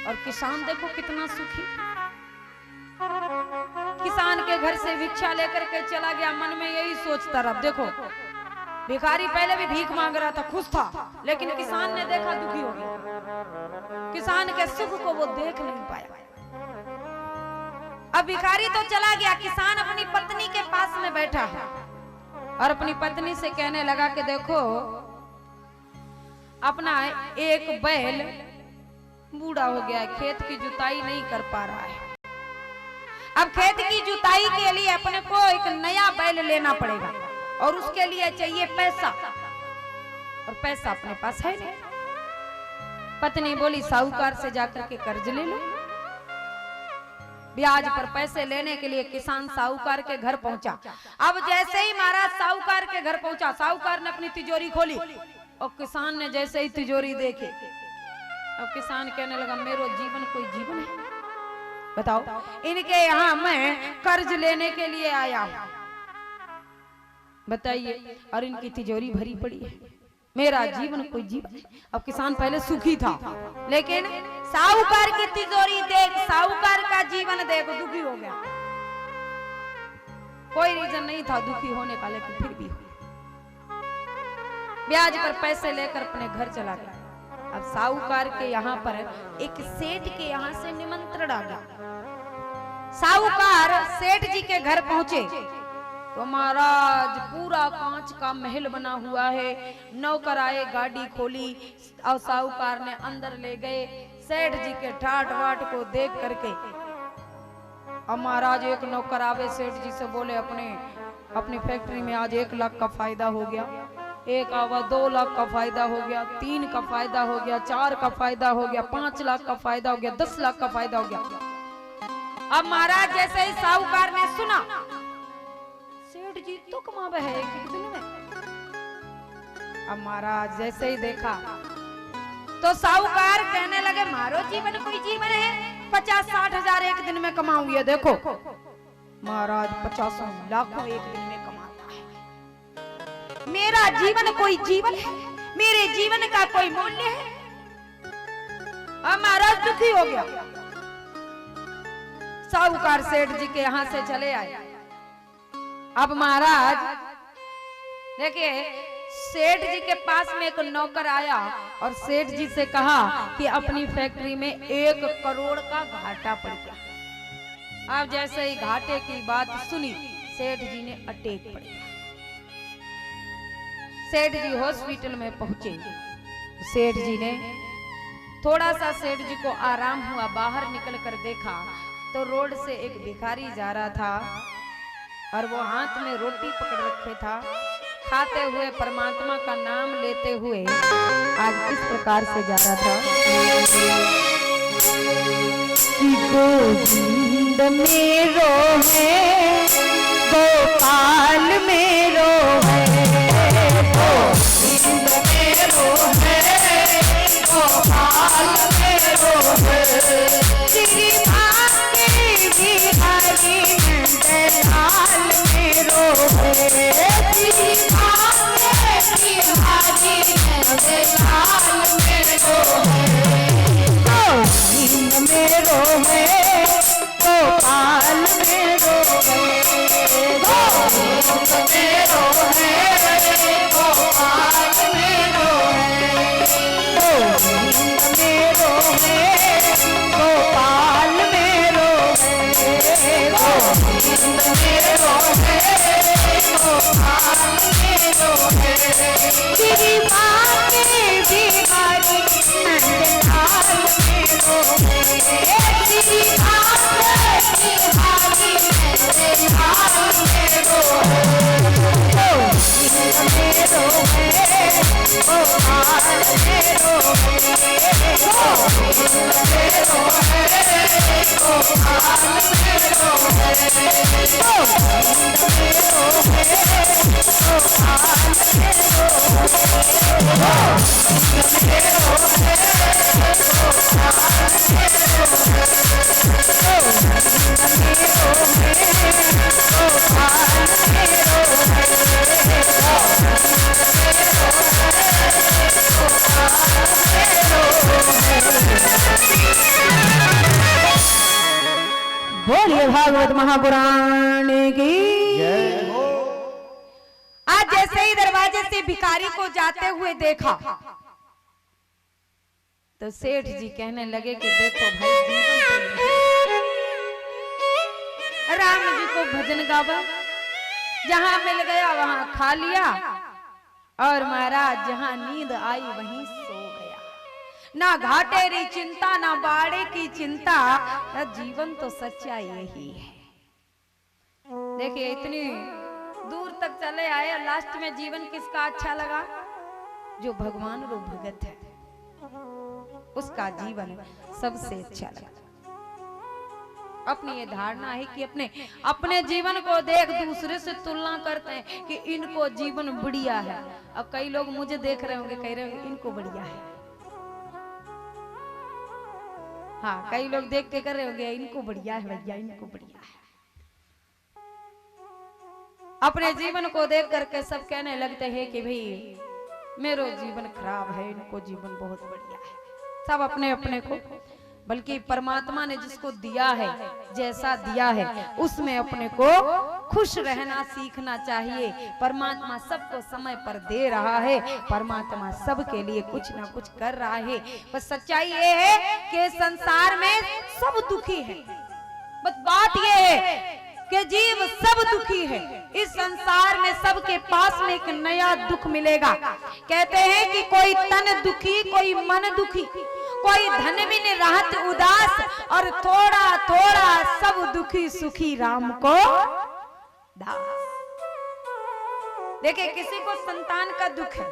और किसान देखो कितना सुखी, किसान के घर से भिक्षा लेकर के चला गया, मन में यही सोचता रहा। देखो भिखारी पहले भी भीख मांग रहा था, खुश था, लेकिन किसान ने देखा दुखी हो गया, किसान के सुख को वो देख नहीं पाया। अब भिखारी तो चला गया, किसान अपनी पत्नी के पास में बैठा है और अपनी पत्नी से कहने लगा कि देखो अपना एक बैल बूढ़ा हो गया है, खेत की जुताई नहीं कर पा रहा है। अब खेत की जुताई के लिए अपने को एक नया बैल लेना पड़ेगा और उसके लिए चाहिए पैसा, और पैसा अपने पास है नहीं। पत्नी बोली साहूकार से जाकर के कर्ज ले लो। ब्याज पर पैसे लेने के लिए किसान साहूकार के घर पहुंचा। अब जैसे ही महाराज साहूकार के घर पहुंचा, साहूकार ने अपनी तिजोरी खोली और किसान ने जैसे ही तिजोरी देखी, अब किसान कहने लगा, मेरा जीवन कोई जीवन है, बताओ इनके यहाँ मैं कर्ज लेने के लिए आया हूं, बताइए, और इनकी तिजोरी भरी पड़ी है, मेरा जीवन कोई जीवन है। अब किसान पहले सुखी था, लेकिन साहूकार की तिजोरी देख, साहूकार का जीवन देख, दुखी हो गया। कोई रीजन नहीं था दुखी होने का, लेकिन फिर भी ब्याज पर पैसे लेकर अपने घर चला गया। अब साहूकार के यहाँ पर एक सेठ के यहाँ से निमंत्रण आ गया। साहूकार सेठ जी के घर पहुंचे तो महाराज पूरा कांच का महल बना हुआ है। नौकर आए, गाड़ी खोली और साहूकार ने अंदर ले गए। सेठ जी के ठाट वाट को देख करके अब महाराज एक नौकर आवे, सेठ जी से बोले, अपनी फैक्ट्री में आज 1 लाख का फायदा हो गया। एक आवा 2 लाख का फायदा हो गया, 3 का फायदा हो गया, 4 का फायदा हो गया, 5 लाख का फायदा हो गया, 10 लाख का फायदा हो गया। अब महाराज जैसे ही साहूकार ने सुना, सेठ जी तो कमावे है एक दिन में। अब महाराज जैसे ही देखा तो साहूकार कहने लगे, मारो जीवन कोई जीवन है, 50-60 हजार एक दिन में कमाऊंगी। देखो महाराज 50 लाखों एक दिन में कमाता है, मेरा जीवन कोई जीवन है, मेरे जीवन का कोई मूल्य है। अब महाराज दुखी हो गया। साहूकार सेठ जी के यहां से चले आए। अब महाराज देखिए, सेठ जी के पास में एक नौकर आया और सेठ जी से कहा कि अपनी फैक्ट्री में 1 करोड़ का घाटा पड़ गया। अब जैसे ही घाटे की बात सुनी, सेठ जी ने अटैक पड़ गया। सेठ जी हॉस्पिटल में पहुंचे। सेठ जी ने थोड़ा सा सेठ जी को आराम हुआ, बाहर निकल कर देखा तो रोड से एक भिखारी जा रहा था और वो हाथ में रोटी पकड़ रखे था। खाते हुए परमात्मा का नाम लेते हुए आज इस प्रकार से जा रहा था कि गोविंद मेरो है गोपाल मेरो है, गोविंद मेरो है गोपाल मेरो है, श्री भाग्य बिहारी नंदलाल मेरो है, श्री भाग्य बिहारी नंदलाल मेरो है, गोविंद मेरो है गोपाल मेरो है, गोविंद मेरो है गोपाल मेरो है, गोविंद मेरो है गोपाल मेरो है, गोविंद मेरो है गोपाल मेरो है, श्री भाग्य बिहारी नंदलाल मेरो है, श्री भाग्य बिहारी नंदलाल मेरो है, गोविंद मेरो है गोपाल मेरो है, गोविंद मेरो है गोपाल मेरो है, गोविंद मेरो है गोपाल मेरो बोलिए भागवत महापुराण की जय हो। आज जैसे ही दरवाजे से भिखारी को जाते हुए देखा तो सेठ जी कहने लगे कि देखो भाई जीवन तो राम जी को भजन गावा, जहां मिल गया वहां खा लिया और महाराज जहां नींद आई वहीं सो गया, ना घाटेरी चिंता ना बाड़े की चिंता, जीवन तो सच्चा यही है। देखिए इतनी दूर तक चले आए और लास्ट में जीवन किसका अच्छा लगा? जो भगवान रूप भगत है उसका जीवन सबसे अच्छा लगा। अपनी ये धारणा है कि अपने जीवन को देख दूसरे से तुलना करते हैं कि इनको जीवन बढ़िया है। अब कई लोग मुझे देख रहे होंगे, कह रहे होंगे इनको बढ़िया है। हाँ, कई लोग देख के कर रहे होंगे इनको बढ़िया है भैया, इनको बढ़िया है। अपने जीवन को देख करके सब कहने लगते हैं कि भाई मेरो जीवन खराब है, इनको जीवन बहुत बढ़िया है। सब अपने अपने को, बल्कि परमात्मा ने जिसको दिया है, जैसा दिया है उसमें अपने को खुश रहना सीखना चाहिए। परमात्मा सबको समय पर दे रहा है, परमात्मा सबके लिए कुछ ना कुछ कर रहा है। बस सच्चाई ये है कि संसार में सब दुखी है। बस बात ये है कि जीव सब दुखी है। इस संसार में सबके पास में एक नया दुख मिलेगा। कहते हैं कि कोई तन दुखी, कोई मन दुखी, कोई धन भी नहीं राहत उदास, और थोड़ा थोड़ा सब दुखी सुखी राम को दास। देखिए किसी को संतान का दुख है,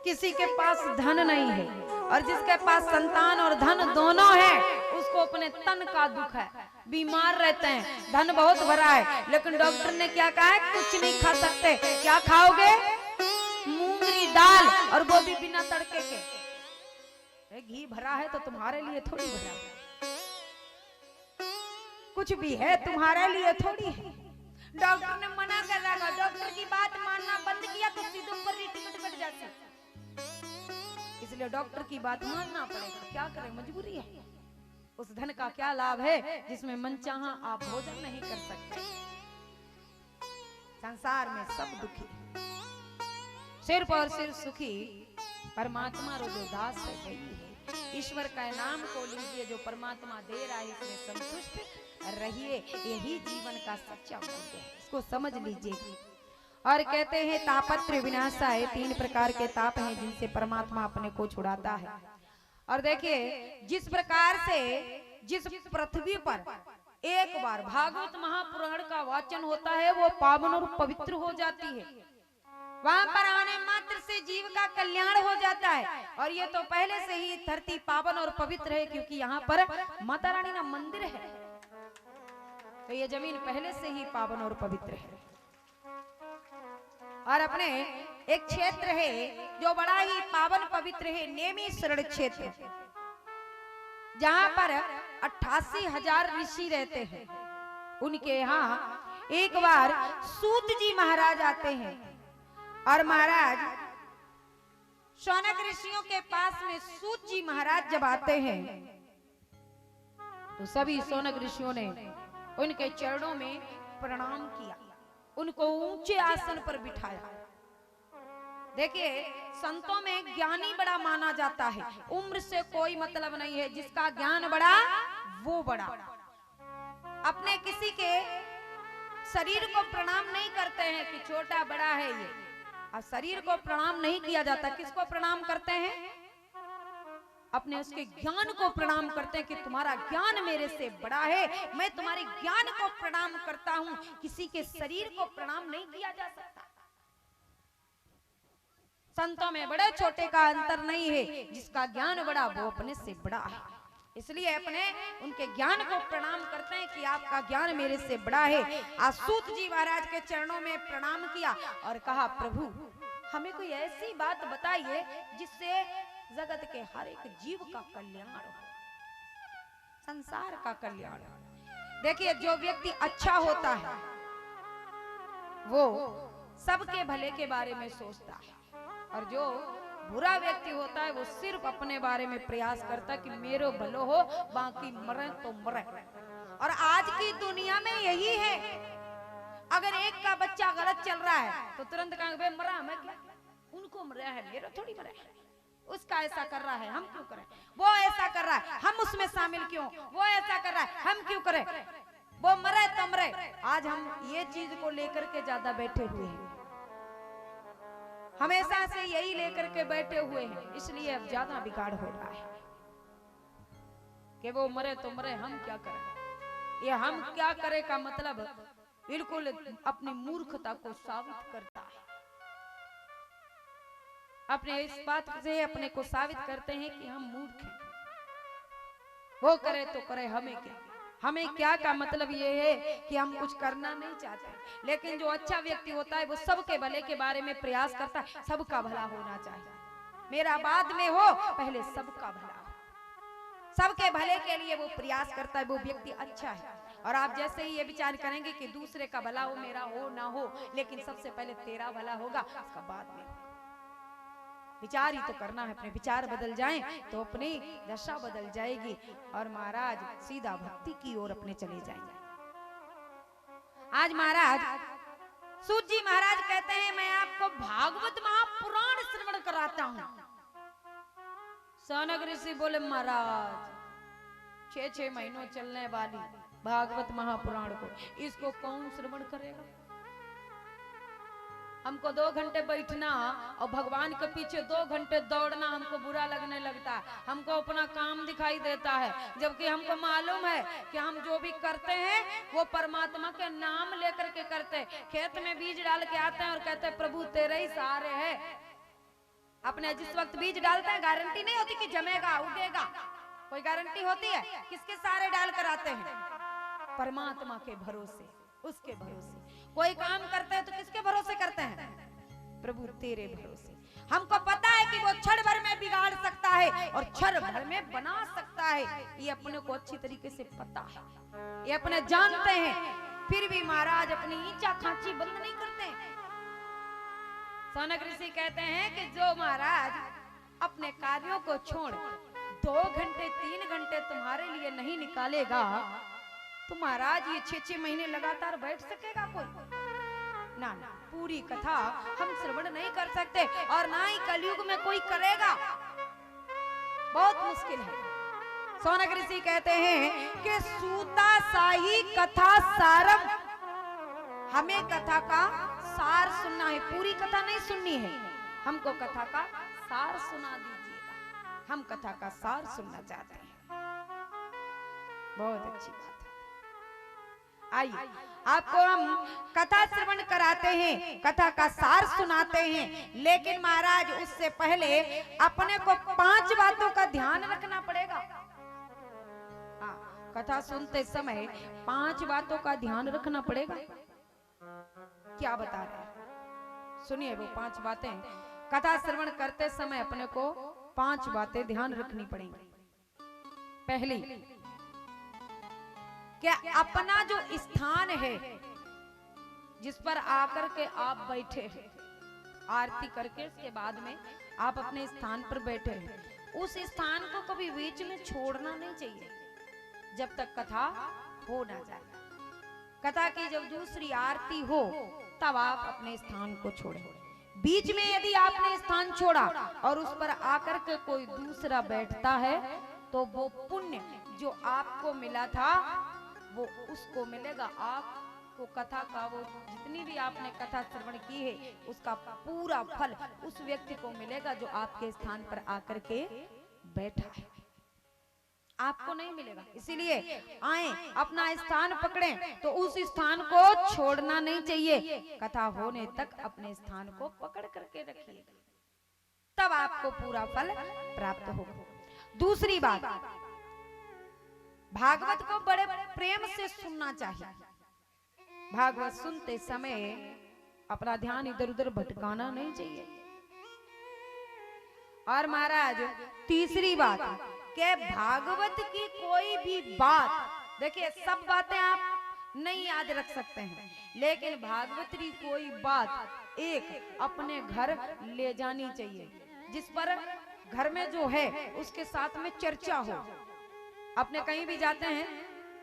किसी के पास धन नहीं है, और जिसके पास संतान और धन दोनों है उसको अपने तन का दुख है। बीमार रहते हैं, धन बहुत भरा है, लेकिन डॉक्टर ने क्या कहा है? कुछ नहीं खा सकते। क्या खाओगे? मूंगरी दाल, और वो भी बिना तड़के के। घी भरा है तो तुम्हारे लिए थोड़ी भरा है, कुछ भी है तुम्हारे लिए थोड़ी है। डॉक्टर ने मना कर रखा, डॉक्टर की बात मानना बंद किया तो सीधे ऊपर टिकट कट जाते, इसलिए डॉक्टर की बात मानना पड़ेगा। क्या करें, मजबूरी है। उस धन का क्या लाभ है जिसमें मनचाहा आप भोजन नहीं कर सकते। संसार में सब दुखी, सिर्फ और सिर्फ सुखी परमात्मा रो जो दास है। ईश्वर का नाम को लीजिए, जो परमात्मा दे रहा है इसमें संतुष्ट रहिए, यही जीवन का सच्चा मूल्य है। इसको समझ लीजिए। और कहते हैं तापत्र विनाशाय, 3 प्रकार के ताप हैं जिनसे परमात्मा अपने को छुड़ाता है। और देखिए जिस प्रकार से जिस पृथ्वी पर एक बार भागवत महापुराण का वाचन होता है वो पावन और पवित्र हो जाती है। वहां पर आने मात्र से जीव का कल्याण हो जाता है। और ये तो पहले से ही धरती पावन और पवित्र है, क्योंकि यहाँ पर माता रानी का मंदिर है, तो ये जमीन पहले से ही पावन और पवित्र है। और अपने एक क्षेत्र है जो बड़ा ही पावन पवित्र है, नेमी शरण क्षेत्र, जहां पर 88,000 ऋषि रहते हैं। उनके यहाँ एक बार सूत जी महाराज आते हैं और महाराज शौनक ऋषियों के पास में सूत जी महाराज जब आते हैं तो सभी शौनक ऋषियों ने उनके चरणों में प्रणाम किया, उनको ऊंचे आसन पर बिठाया। देखिए, संतों में ज्ञानी बड़ा माना जाता है, उम्र से कोई मतलब नहीं है, जिसका ज्ञान बड़ा वो बड़ा। अपने किसी के शरीर को प्रणाम नहीं करते हैं कि छोटा बड़ा है ये, और शरीर को प्रणाम नहीं किया जाता। किसको प्रणाम करते हैं? अपने उसके ज्ञान को प्रणाम करते हैं कि तुम्हारा ज्ञान मेरे से बड़ा है, मैं तुम्हारे ज्ञान को प्रणाम करता हूं। किसी के शरीर को प्रणाम नहीं किया जा सकता। संतों में बड़े छोटे का अंतर नहीं है, जिसका ज्ञान बड़ा वो अपने से बड़ा है। इसलिए अपने उनके ज्ञान को प्रणाम करते हैं कि आपका ज्ञान मेरे से बड़ा है। सूत जी महाराज के चरणों में प्रणाम किया और कहा, प्रभु हमें कोई ऐसी बात बताइए जिससे जगत के हर एक जीव का कल्याण हो, संसार का कल्याण हो। देखिए, जो व्यक्ति अच्छा होता है वो सबके भले के बारे में सोचता है, और जो बुरा व्यक्ति होता है वो सिर्फ अपने बारे में प्रयास करता है कि मेरे भलो हो, बाकी मरे तो मरे। और आज की दुनिया में यही है, अगर एक का बच्चा गलत चल रहा है तो तुरंत कहेंगे मरा, मैं क्या, उनको मरा है, मेरा थोड़ी मरा है, उसका ऐसा कर रहा है हम क्यों करें, वो ऐसा कर रहा है हम उसमें शामिल क्यों, वो ऐसा कर रहा है हम क्यों करें, वो मरे तो मरे। आज हम ये चीज को लेकर के ज्यादा बैठे हुए हैं, हमेशा से यही लेकर के बैठे हुए हैं, इसलिए अब ज्यादा बिगाड़ हो रहा है कि वो मरे तो मरे हम क्या करें। ये हम क्या करें का मतलब बिल्कुल अपनी मूर्खता को साबित करता है। अपने इस बात से अपने को साबित करते हैं कि हम मूर्ख हैं। वो करे तो करे, हमें क्या, हमें क्या का मतलब ये है कि हम कुछ करना नहीं चाहते। लेकिन जो अच्छा व्यक्ति होता है वो सबके भले के बारे में प्रयास करता है, सबका भला होना चाहिए, मेरा बाद में हो पहले सबका भला हो, सबके भले के लिए वो प्रयास करता है, वो व्यक्ति अच्छा है। और आप जैसे ही ये विचार करेंगे कि दूसरे का भला हो, मेरा हो ना हो, लेकिन सबसे पहले तेरा भला होगा, उसका बाद में होगा। विचार ही तो करना है, अपने विचार बदल जाएं तो अपनी दशा बदल जाएगी और महाराज सीधा भक्ति की ओर अपने चले जाएंगे। आज महाराज सूत जी महाराज कहते हैं, मैं आपको भागवत महापुराण श्रवण कराता हूं। सौनक ऋषि बोले, महाराज 6-6 महीनों चलने वाली भागवत महापुराण को इसको कौन श्रवण करेगा? हमको 2 घंटे बैठना और भगवान के पीछे 2 घंटे दौड़ना हमको बुरा लगने लगता है, हमको अपना काम दिखाई देता है, जबकि हमको मालूम है कि हम जो भी करते हैं वो परमात्मा के नाम लेकर के करते हैं। खेत में बीज डाल के आते हैं और कहते हैं प्रभु तेरे ही सहारे है। अपने जिस वक्त बीज डालते हैं गारंटी नहीं होती कि जमेगा उगेगा, कोई गारंटी होती है? किसके सहारे डाल कर आते हैं? परमात्मा के भरोसे, उसके भरोसे। कोई काम करते हैं तो किसके भरोसे करते हैं? प्रभु तेरे भरोसे। हमको पता है कि वो क्षण भर में बिगाड़ सकता है और क्षण भर में बना सकता है, ये अपने को अच्छी तरीके से पता है, ये अपने जानते हैं। फिर भी महाराज अपनी ईंचा खांची बंद नहीं करते। सौनक ऋषि कहते हैं कि जो महाराज अपने कार्यों को छोड़ 2 घंटे 3 घंटे तुम्हारे लिए नहीं निकालेगा तो महाराज ये 6-6 महीने लगातार बैठ सकेगा कोई? ना ना, पूरी कथा हम श्रवण नहीं कर सकते और ना ही कलयुग में कोई करेगा, बहुत मुश्किल है। सौनक ऋषि कहते हैं कि सूता साही कथा सारम, हमें कथा का सार सुनना है, पूरी कथा नहीं सुननी है, हमको कथा का सार सुना दीजिएगा, हम कथा का सार सुनना चाहते हैं। बहुत अच्छी बात है, आइए आपको हम कथा श्रवण कराते कराते हैं, कथा का सार सुनाते हैं, लेकिन महाराज उससे पहले अपने को 5 बातों का ध्यान रखना पड़ेगा। हाँ, कथा सुनते समय 5 बातों का ध्यान रखना पड़ेगा। क्या बता रहे हैं, सुनिए वो 5 बातें। कथा श्रवण करते समय अपने को 5 बातें ध्यान रखनी पड़ेंगी। पहली, क्या अपना जो स्थान है जिस पर आकर के आप बैठे हैं, आरती करके उसके बाद में आप अपने स्थान पर बैठे हैं, उस स्थान को कभी बीच में छोड़ना नहीं चाहिए जब तक कथा हो ना जाए। कथा की जब दूसरी आरती हो तब आप अपने स्थान को छोड़ें। बीच में यदि आपने स्थान छोड़ा और उस पर आकर के कोई दूसरा बैठता है तो वो पुण्य जो आपको मिला था वो उसको मिलेगा। आपको कथा का वो जितनी भी आपने कथा श्रवण की है उसका पूरा फल उस व्यक्ति को मिलेगा जो आपके स्थान पर आकर के बैठा है, आपको नहीं मिलेगा। इसीलिए आए अपना स्थान पकड़ें तो उस स्थान को छोड़ना नहीं चाहिए। कथा होने तक अपने स्थान को पकड़ करके रखिएगा, तब आपको पूरा फल प्राप्त होगा। दूसरी बात, भागवत को बड़े प्रेम से सुनना चाहिए। भागवत सुनते समय अपना ध्यान इधर उधर भटकाना नहीं चाहिए। और महाराज तीसरी बात, के भागवत की कोई भी बात, देखिए सब बातें आप नहीं याद रख सकते हैं, लेकिन भागवत की कोई बात एक अपने घर ले जानी चाहिए, जिस पर घर में जो है उसके साथ में चर्चा हो। अपने कहीं भी जाते हैं,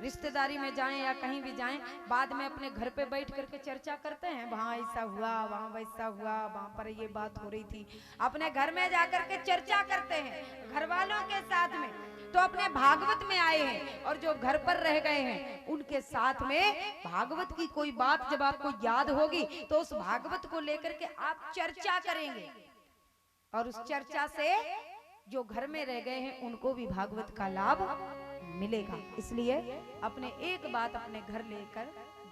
रिश्तेदारी में जाएं या कहीं भी जाएं, बाद में अपने घर पे बैठ करके चर्चा करते हैं, वहां ऐसा हुआ, वहां वैसा हुआ, वहां पर ये बात हो रही थी। अपने घर में जाकर के चर्चा करते हैं घर वालों के साथ में, तो अपने भागवत में आए हैं और जो घर पर रह गए हैं उनके साथ में भागवत की कोई बात जब आपको याद होगी तो उस भागवत को लेकर के आप चर्चा करेंगे, और उस चर्चा से जो घर में रह गए हैं उनको भी भागवत का लाभ मिलेगा। इसलिए अपने एक बात अपने घर लेकर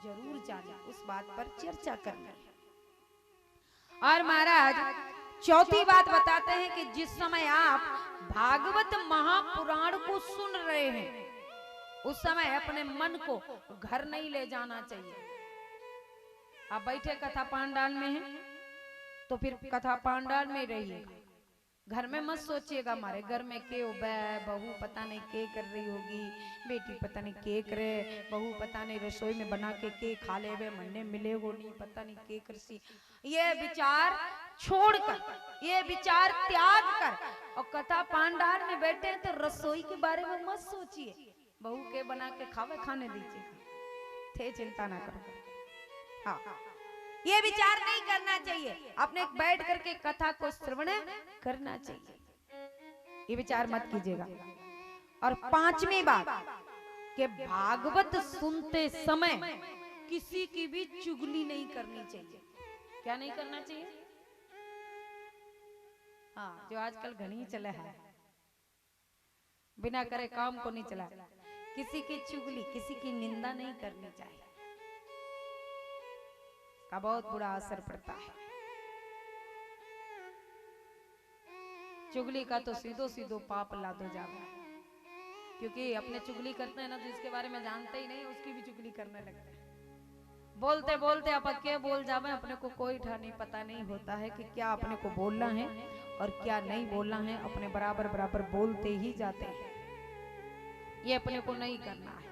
जरूर जाना, उस बात पर चर्चा करना है। और महाराज चौथी बात बताते हैं कि जिस समय आप भागवत महापुराण को सुन रहे हैं उस समय अपने मन को घर नहीं ले जाना चाहिए। आप बैठे कथा पांडाल में हैं तो फिर कथा पांडाल में रहिएगा, घर में मत सोचिएगा हमारे घर में के हो बहू पता नहीं के कर रही होगी, बेटी पता नहीं के करे, बहू पता नहीं रसोई में बना के खा ले वे मन्ने मिले वो नहीं पता नहीं के करसी। ये विचार छोड़कर, ये विचार त्याग कर और कथा पांडाल में बैठे तो रसोई के बारे में मत सोचिए, बहू के बना के खाने दीजिए, थे चिंता ना करो। हाँ, ये विचार नहीं करना चाहिए, अपने बैठ करके कथा को श्रवण करना चाहिए, ये विचार मत कीजिएगा। और पांचवी बात कि भागवत सुनते समय किसी की भी चुगली नहीं करनी चाहिए। क्या नहीं करना चाहिए? हाँ, जो आजकल घनी चला है, बिना करे काम को नहीं चला, किसी की चुगली किसी की निंदा नहीं करनी चाहिए, का बहुत बुरा असर पड़ता है। चुगली का तो सीधो सीधो पाप लादो जावा, क्योंकि अपने चुगली करते हैं ना तो इसके बारे में जानते ही नहीं, उसकी भी चुगली करने लगते हैं। बोलते बोलते आप क्या बोल जावे, अपने को कोई ठानी पता नहीं होता है कि क्या अपने को बोलना है और क्या नहीं बोलना है, अपने बराबर बराबर बोलते ही जाते हैं। ये अपने को नहीं करना है।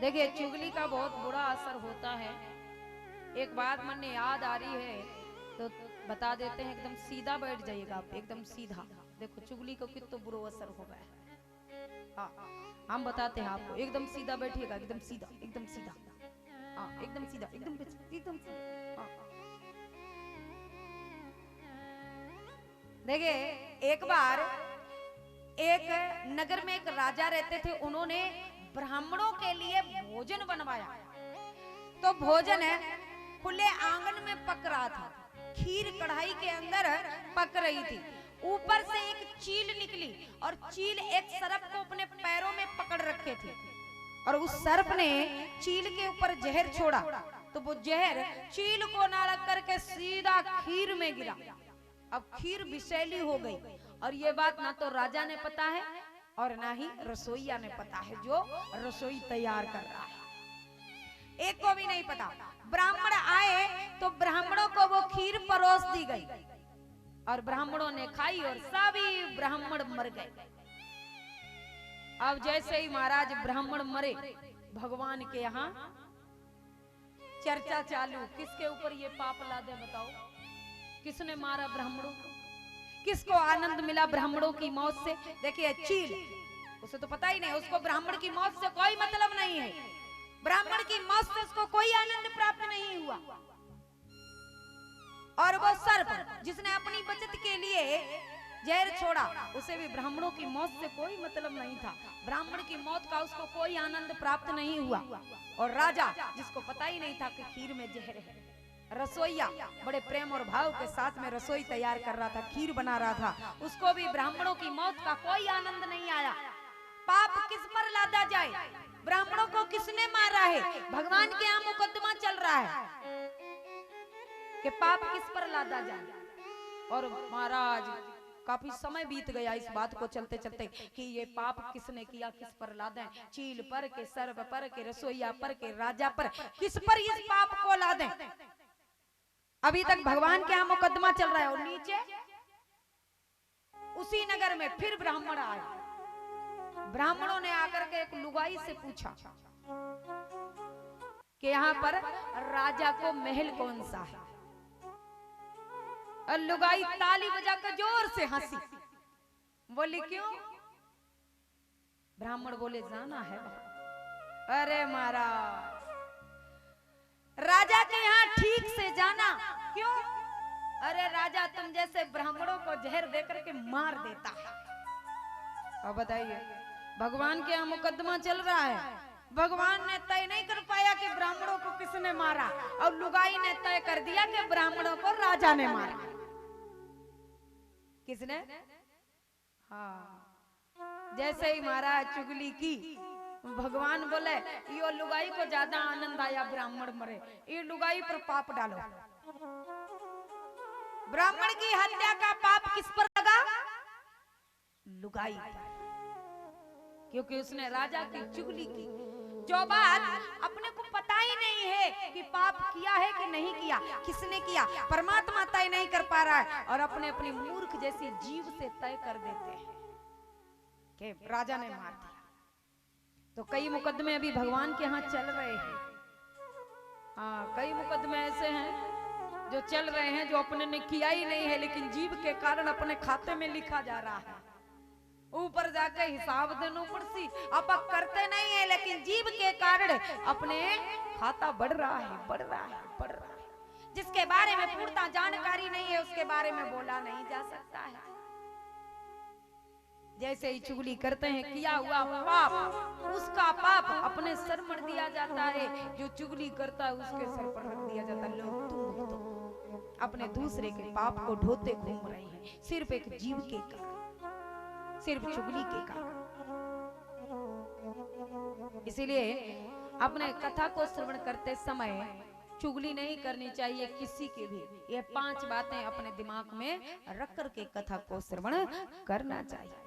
देखिए चुगली का बहुत बुरा असर होता है। एक बात मन में याद आ रही है तो बता देते हैं, एकदम सीधा बैठ जाइएगा आप, एकदम सीधा। देखो चुगली को कितना बुरा असर होगा है। हाँ, हम बताते हैं आपको, एकदम सीधा बैठिएगा, एकदम सीधा, एकदम सीधा। हाँ, एकदम सीधा, एकदम एकदम सीधा। हाँ। देखिए एक बार एक नगर में एक राजा रहते थे, उन्होंने ब्राह्मणों के लिए भोजन बनवाया। तो भोजन खुले आंगन में पक रहा था, खीर कढ़ाई के अंदर पक रही थी। ऊपर से एक चील निकली और चील एक सर्प को अपने पैरों में पकड़ रखे थे, और उस सर्प ने चील के ऊपर जहर छोड़ा तो वो जहर चील को ना लग करके सीधा खीर में गिरा। अब खीर विषैली हो गई और ये बात ना तो राजा ने पता है और ना ही रसोईया ने पता है, जो रसोई तैयार कर रहा है। एक को भी नहीं पता। ब्राह्मण आए तो ब्राह्मणों को वो खीर परोस दी गई और ब्राह्मणों ने खाई और सभी ब्राह्मण मर गए। अब जैसे ही महाराज ब्राह्मण मरे, भगवान के यहाँ चर्चा चालू, किसके ऊपर ये पाप लादे बताओ, किसने मारा ब्राह्मणों को, किसको आनंद मिला ब्राह्मणों की मौत से। देखिए चील, उसे तो पता ही नहीं, उसको ब्राह्मण की मौत से कोई मतलब नहीं है, ब्राह्मण की मौत से उसको कोई आनंद प्राप्त नहीं हुआ। और वो सर्प जिसने अपनी बचत के लिए जहर छोड़ा, उसे भी ब्राह्मणों की मौत से कोई मतलब नहीं था, ब्राह्मण की मौत का उसको कोई आनंद प्राप्त नहीं हुआ। और राजा जिसको पता ही नहीं था कि खीर में जहर है, रसोईया बड़े प्रेम और भाव के साथ में रसोई तैयार कर रहा था, खीर बना रहा था, उसको भी ब्राह्मणों की मौत का कोई आनंद नहीं आया। पाप किस पर लादा जाए, ब्राह्मणों को किसने मारा है, भगवान के यहाँ मुकदमा चल रहा है कि पाप किस पर लादा जाए। और महाराज काफी समय बीत गया इस बात को चलते चलते कि ये पाप किसने किया, किस पर लादें, चील पर के, सर्प पर के, रसोईया पर के, राजा पर, किस पर इस पाप को लादें। अभी तक भगवान के यहाँ मुकदमा चल रहा है और नीचे उसी नगर में फिर ब्राह्मण आए। ब्राह्मणों ने आकर के एक लुगाई से पूछा कि यहाँ पर राजा को महल कौन सा है। और लुगाई ताली बजाकर जोर से हंसी, बोली क्यों? ब्राह्मण बोले जाना है वहां। अरे महाराज, राजा के यहाँ ठीक से जाना क्यों? अरे राजा तुम जैसे ब्राह्मणों को जहर देकर के मार देता है। अब बताइए, भगवान के यहाँ मुकदमा चल रहा है, भगवान ने तय नहीं कर पाया कि ब्राह्मणों को किसने मारा, और लुगाई ने तय कर दिया कि ब्राह्मणों को राजा ने मारा। किसने? हाँ, जैसे ही महाराज चुगली की, भगवान बोले यो लुगाई को ज्यादा आनंद आया ब्राह्मण मरे, ये लुगाई पर पाप डालो। ब्राह्मण की हत्या का पाप किस पर लगा? लुगाई पर, क्योंकि उसने राजा की चुगली की। जो बात अपने को पता ही नहीं है कि पाप किया है कि नहीं किया, किसने किया, परमात्मा तय नहीं कर पा रहा है और अपने अपनी मूर्ख जैसी जीव से तय कर देते हैं कि राजा ने मार दिया। तो कई मुकदमे अभी भगवान के यहाँ चल रहे हैं। हाँ, कई मुकदमे ऐसे हैं जो चल रहे हैं जो अपने ने किया ही नहीं है, लेकिन जीव के कारण अपने खाते में लिखा जा रहा है। ऊपर जाकर हिसाब देना पड़सी, आप करते नहीं है, लेकिन जीव के कारण अपने खाता बढ़ रहा है, बढ़ रहा है, बढ़ रहा है। जिसके बारे में पूर्णता जानकारी नहीं है उसके बारे में बोला नहीं जा सकता है। जैसे ही चुगली करते हैं, किया हुआ पाप, उसका पाप अपने सर मर दिया जाता है, जो चुगली करता है उसके सर पर रख दिया जाता है। लोग तुम अपने दूसरे के पाप को ढोते घूम रहे हैं, सिर्फ एक जीव के कारण, सिर्फ चुगली के कारण। इसीलिए अपने कथा को श्रवण करते समय चुगली नहीं करनी चाहिए किसी की भी। ये 5 बातें अपने दिमाग में रख करके कथा को श्रवण करना चाहिए।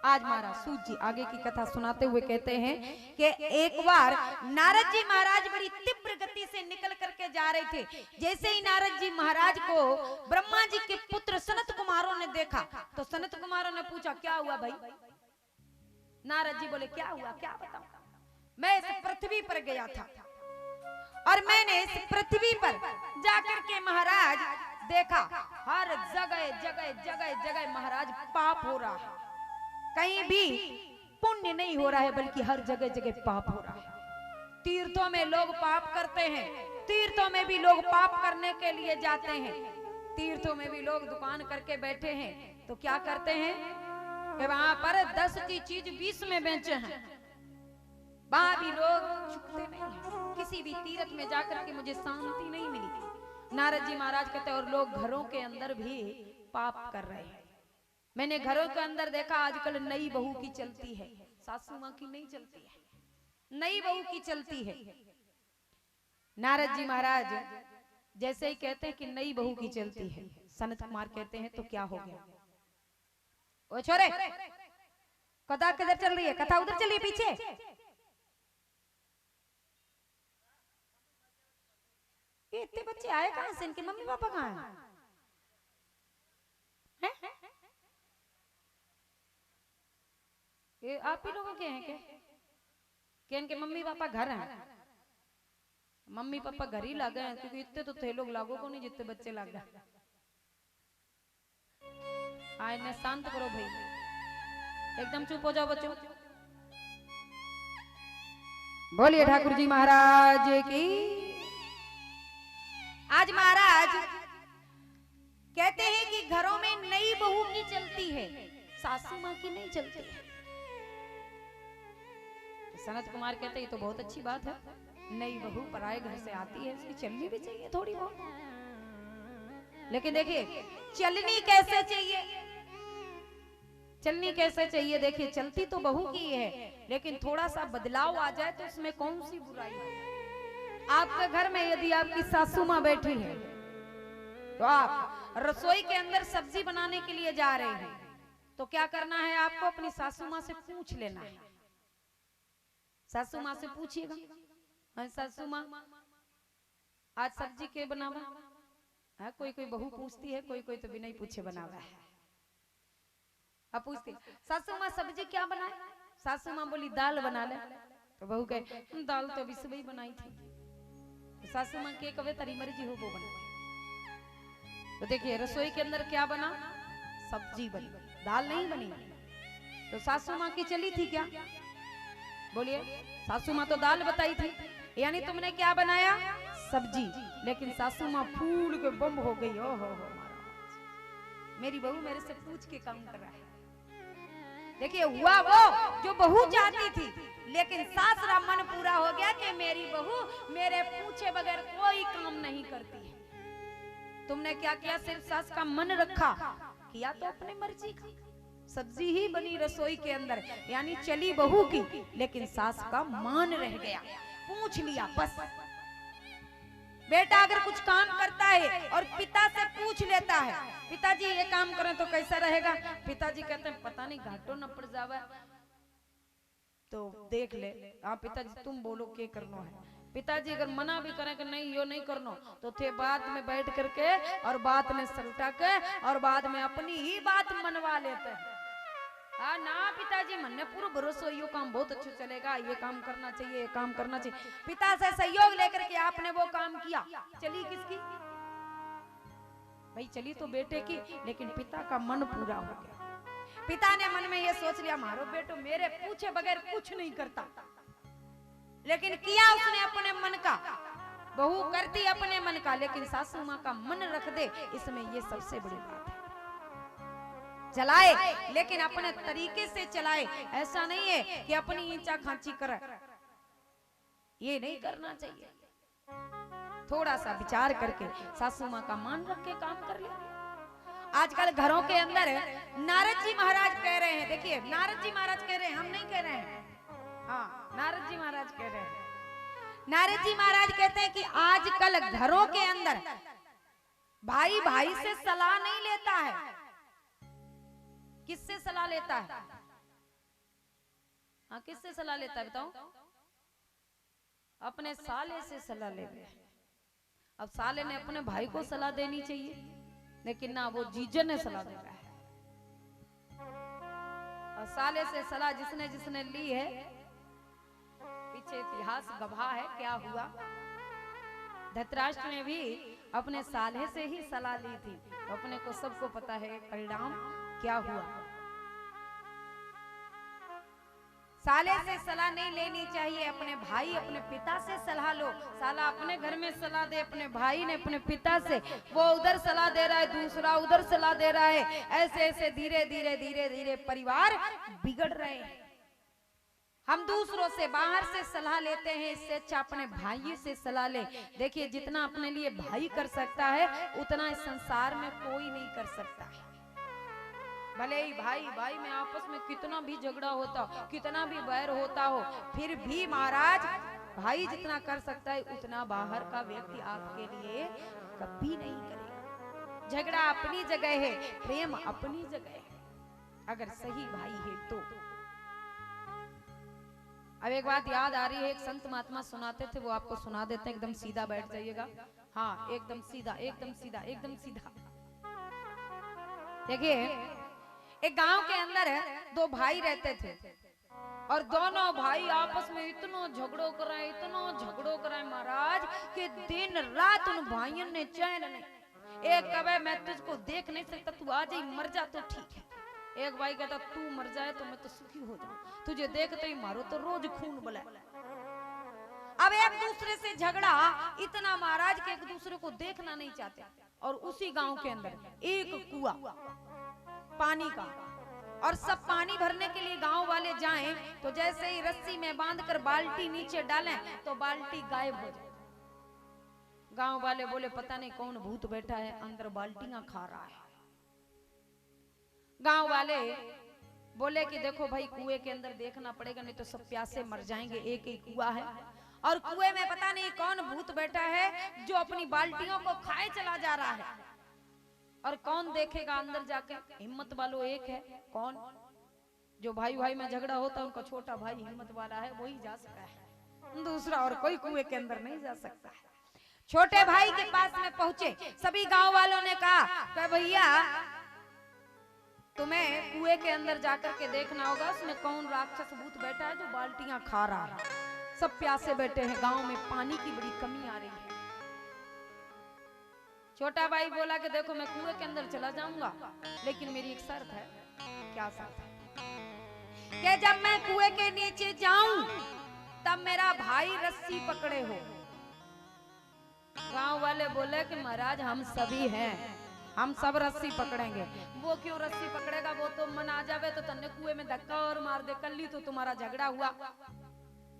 आज महाराज सूत जी आगे की कथा सुनाते हुए कहते हैं कि एक बार नारद जी महाराज बड़ी तीव्र गति से निकल करके जा रहे थे। जैसे ही नारद जी महाराज को ब्रह्मा जी के पुत्र सनत कुमारों ने देखा तो सनत कुमारों ने पूछा क्या हुआ भाई? नारद जी बोले क्या हुआ, क्या बताऊं? मैं इस पृथ्वी पर गया था और मैंने इस पृथ्वी पर जाकर के महाराज देखा, हर जगह जगह जगह जगह महाराज पाप हो रहा है, कहीं भी पुण्य नहीं हो रहा है, बल्कि हर जगह जगह पाप हो रहा है। तीर्थों में लोग पाप करते हैं, तीर्थों में भी लोग पाप करने के लिए जाते हैं, तीर्थों में भी लोग दुकान करके बैठे हैं तो क्या करते हैं कि वहां पर 10 की चीज 20 में बेचे हैं, वहां भी लोग चुकते नहीं हैं। किसी भी तीर्थ में जाकर के मुझे शांति नहीं मिली। नारद जी महाराज कहते हैं और लोग घरों के अंदर भी पाप कर रहे हैं। मैंने घरों के अंदर देखा आजकल नई बहू की चलती है, सासू माँ की नहीं चलती है, नई बहू की चलती है। नारद जी महाराज जैसे ही कहते हैं कि नई बहू की चलती है, सनत कुमार कहते हैं तो क्या हो गया? ओ छोरे, कथा किधर चल रही है? कथा उधर चल रही है पीछे। ये इतने बच्चे आए कहां से? इनके मम्मी पापा कहां हैं? ये आप ही लोगों के हैं क्या इनके मम्मी पापा घर हैं? मम्मी पापा घर ही लग गए हैं, क्योंकि इतने तो थे लोग लागो को नहीं जितने बच्चे लग गए। हाँ इन्हें शांत करो भाई, एकदम चुप हो जाओ बच्चों। बोलिए ठाकुर जी महाराज की। आज महाराज कहते हैं कि घरों में नई बहू की चलती है, सासू माँ की नहीं चलती है। सनत कुमार कहते हैं ये तो बहुत अच्छी बात है, नई बहू पराए घर से आती है, उसकी चलनी भी चाहिए थोड़ी बहुत। लेकिन देखिए चलनी कैसे चाहिए, चलनी कैसे चाहिए? देखिए चलती तो बहू की है, लेकिन थोड़ा सा बदलाव आ जाए तो उसमें कौन सी बुराई है? आपके घर में यदि आपकी सासू माँ बैठी है तो आप रसोई के अंदर सब्जी बनाने के लिए जा रहे हैं, तो क्या करना है? आपको अपनी सासू माँ से पूछ लेना है। सासू माँ से पूछिएगा, हाँ सासू माँ आज सब्जी के बनावा? हाँ कोई कोई बहू पूछती है, कोई कोई तो बिना ही पूछे बनावा है। अब पूछती सासू माँ सब्जी क्या बनाए? सासू माँ बोली दाल बना ले। तो बहू कहे दाल तो अभी सुबह ही बनाई थी। तो सासू माँ के कवे तारी मर्जी हो वो बना। तो देखिए रसोई के अंदर क्या बना? सब्जी बनी, दाल नहीं बनी। तो सासू माँ की चली थी क्या? बोलिए, सासू माँ तो दाल बताई थी, यानी तुमने क्या बनाया? सब्जी। लेकिन सासू माँ फूल के बम हो गई। ओ हो मेरी बहू मेरे से पूछ के काम कर रहा है। देखिए हुआ वो जो बहू चाहती थी, लेकिन सास का मन पूरा हो गया कि मेरी बहू मेरे पूछे बगैर कोई काम नहीं करती है। तुमने क्या किया? सिर्फ सास का मन रखा, किया तो अपने मर्जी का। सब्जी ही बनी रसोई के अंदर, यानी चली बहू की, लेकिन सास का मान रह गया। पूछ लिया बस। बेटा अगर कुछ काम करता है और पिता से पूछ लेता है, पिताजी ये काम करें तो कैसा रहेगा? पिताजी कहते हैं पता नहीं घाटो न पड़ जावे तो देख ले। हाँ पिताजी तुम बोलो क्या करना है। पिताजी अगर मना भी करें कि नहीं यो नहीं करना, तो थे बाद में बैठ करके और बात में सलटा के और बाद में अपनी ही बात मनवा लेते हैं। हाँ ना पिताजी मन ने पूरा भरोसा, यो काम बहुत अच्छा चलेगा, ये काम करना चाहिए, ये काम करना चाहिए। पिता से सहयोग लेकर के आपने वो काम किया, चली किसकी? भाई चली तो बेटे की, लेकिन पिता का मन पूरा हो गया। पिता ने मन में ये सोच लिया मारो बेटो मेरे पूछे बगैर कुछ नहीं करता, लेकिन किया उसने अपने मन का। बहू करती अपने मन का, लेकिन सासू माँ का मन रख दे, इसमें ये सबसे बड़ी बात है। चलाए लेकिन अपने तरीके से चलाए, ऐसा नहीं है कि अपनी ईंचा खांची करे, ये नहीं करना चाहिए। थोड़ा सा विचार करके सासू माँ का मान रख के काम कर ले। आजकल घरों के अंदर नारद जी महाराज कह रहे हैं, देखिए नारद जी महाराज कह रहे हैं, हम नहीं कह रहे हैं। हाँ नारद जी महाराज कह रहे हैं। नारद जी महाराज कहते हैं कि आजकल घरों के अंदर भाई भाई से सलाह नहीं लेता है। किससे सलाह लेता है? हाँ किससे सलाह लेता है बताओ? अपने साले से सलाह ले। अब साले ने अपने भाई को सलाह देनी चाहिए, लेकिन ना वो जीजन ने सलाह दे रहा है। और साले से सलाह जिसने जिसने ली है, पीछे इतिहास गवाह है क्या हुआ। धृतराष्ट्र ने भी अपने साले से ही सलाह ली थी, तो अपने को सबको पता है परिणाम क्या हुआ। साले से सलाह नहीं लेनी चाहिए, अपने भाई अपने पिता से सलाह लो। साला अपने घर में सलाह दे अपने भाई ने अपने पिता से, वो उधर सलाह दे रहा है, दूसरा उधर सलाह दे रहा है, ऐसे ऐसे धीरे धीरे धीरे धीरे परिवार बिगड़ रहे हैं। हम दूसरों से बाहर से सलाह लेते हैं, इससे अच्छा अपने भाई से सलाह ले। देखिए जितना अपने लिए भाई कर सकता है, उतना इस संसार में कोई नहीं कर सकता है। भले ही भाई भाई में आपस में कितना भी झगड़ा होता हो, कितना भी बैर होता हो, फिर भी महाराज भाई जितना कर सकता है उतना बाहर का व्यक्ति आपके लिए कभी नहीं करेगा। झगड़ा अपनी जगह है, प्रेम अपनी जगह है, अगर सही भाई है तो। अब एक बात याद आ रही है, एक संत महात्मा सुनाते थे, वो आपको सुना देते हैं, एकदम सीधा बैठ जाइएगा। हाँ, एकदम सीधा, एकदम सीधा, एकदम सीधा। देखिए, एक गांव के अंदर दो भाई रहते थे और दोनों भाई आपस में इतना झगड़ो कराए, इतना झगड़ो कराए महाराज कि दिन रात उन भाइयों ने चैन नहीं। एक कहे मैं तुझको देख नहीं सकता, तू आज ही मर जा तो ठीक है। एक भाई कहता तू मर जाए तो मैं तो सुखी हो जाऊं, तुझे देखते ही मारो तो रोज खून बुलाए। अब एक दूसरे से झगड़ा इतना महाराज के एक दूसरे को देखना नहीं चाहते। और उसी गांव के अंदर एक कुआं पानी का, और सब पानी भरने के लिए गांव वाले जाएं तो जैसे ही रस्सी में बांधकर बाल्टी नीचे डालें तो बाल्टी गायब हो जाए। गांव वाले बोले पता नहीं कौन भूत बैठा है अंदर बाल्टियां खा रहा है। गांव वाले बोले कि देखो भाई कुएं के अंदर देखना पड़ेगा, नहीं तो सब प्यासे मर जाएंगे। एक ही कुआं है और कुएं में पता नहीं कौन भूत बैठा है जो अपनी बाल्टियों को खाए चला जा रहा है। और कौन देखेगा अंदर जाके? हिम्मत वालों एक है। कौन? जो भाई भाई में झगड़ा होता है उनका छोटा भाई हिम्मत वाला है, वही जा सकता है, दूसरा और कोई कुएं के अंदर नहीं जा सकता है। छोटे भाई के पास में पहुंचे, सभी गांव वालों ने कहा भैया तुम्हें कुएं के अंदर जाकर के देखना होगा, उसमें कौन राक्षस भूत बैठा है जो बाल्टियां खा रहा है। सब प्यासे बैठे हैं, गांव में पानी की बड़ी कमी आ रही है। छोटा भाई बोला कि देखो मैं कुएं के अंदर चला जाऊंगा, लेकिन मेरी एक शर्त है। क्या शर्त है? कि जब मैं कुएं के नीचे जाऊं तब मेरा भाई रस्सी पकड़े हो। गांव वाले बोले कि महाराज हम सभी हैं, हम सब रस्सी पकड़ेंगे। वो क्यों रस्सी पकड़ेगा? वो तो मन आ जावे तो तन्ने कुएं में धक्का और मार दे। कल ही तो तुम्हारा झगड़ा हुआ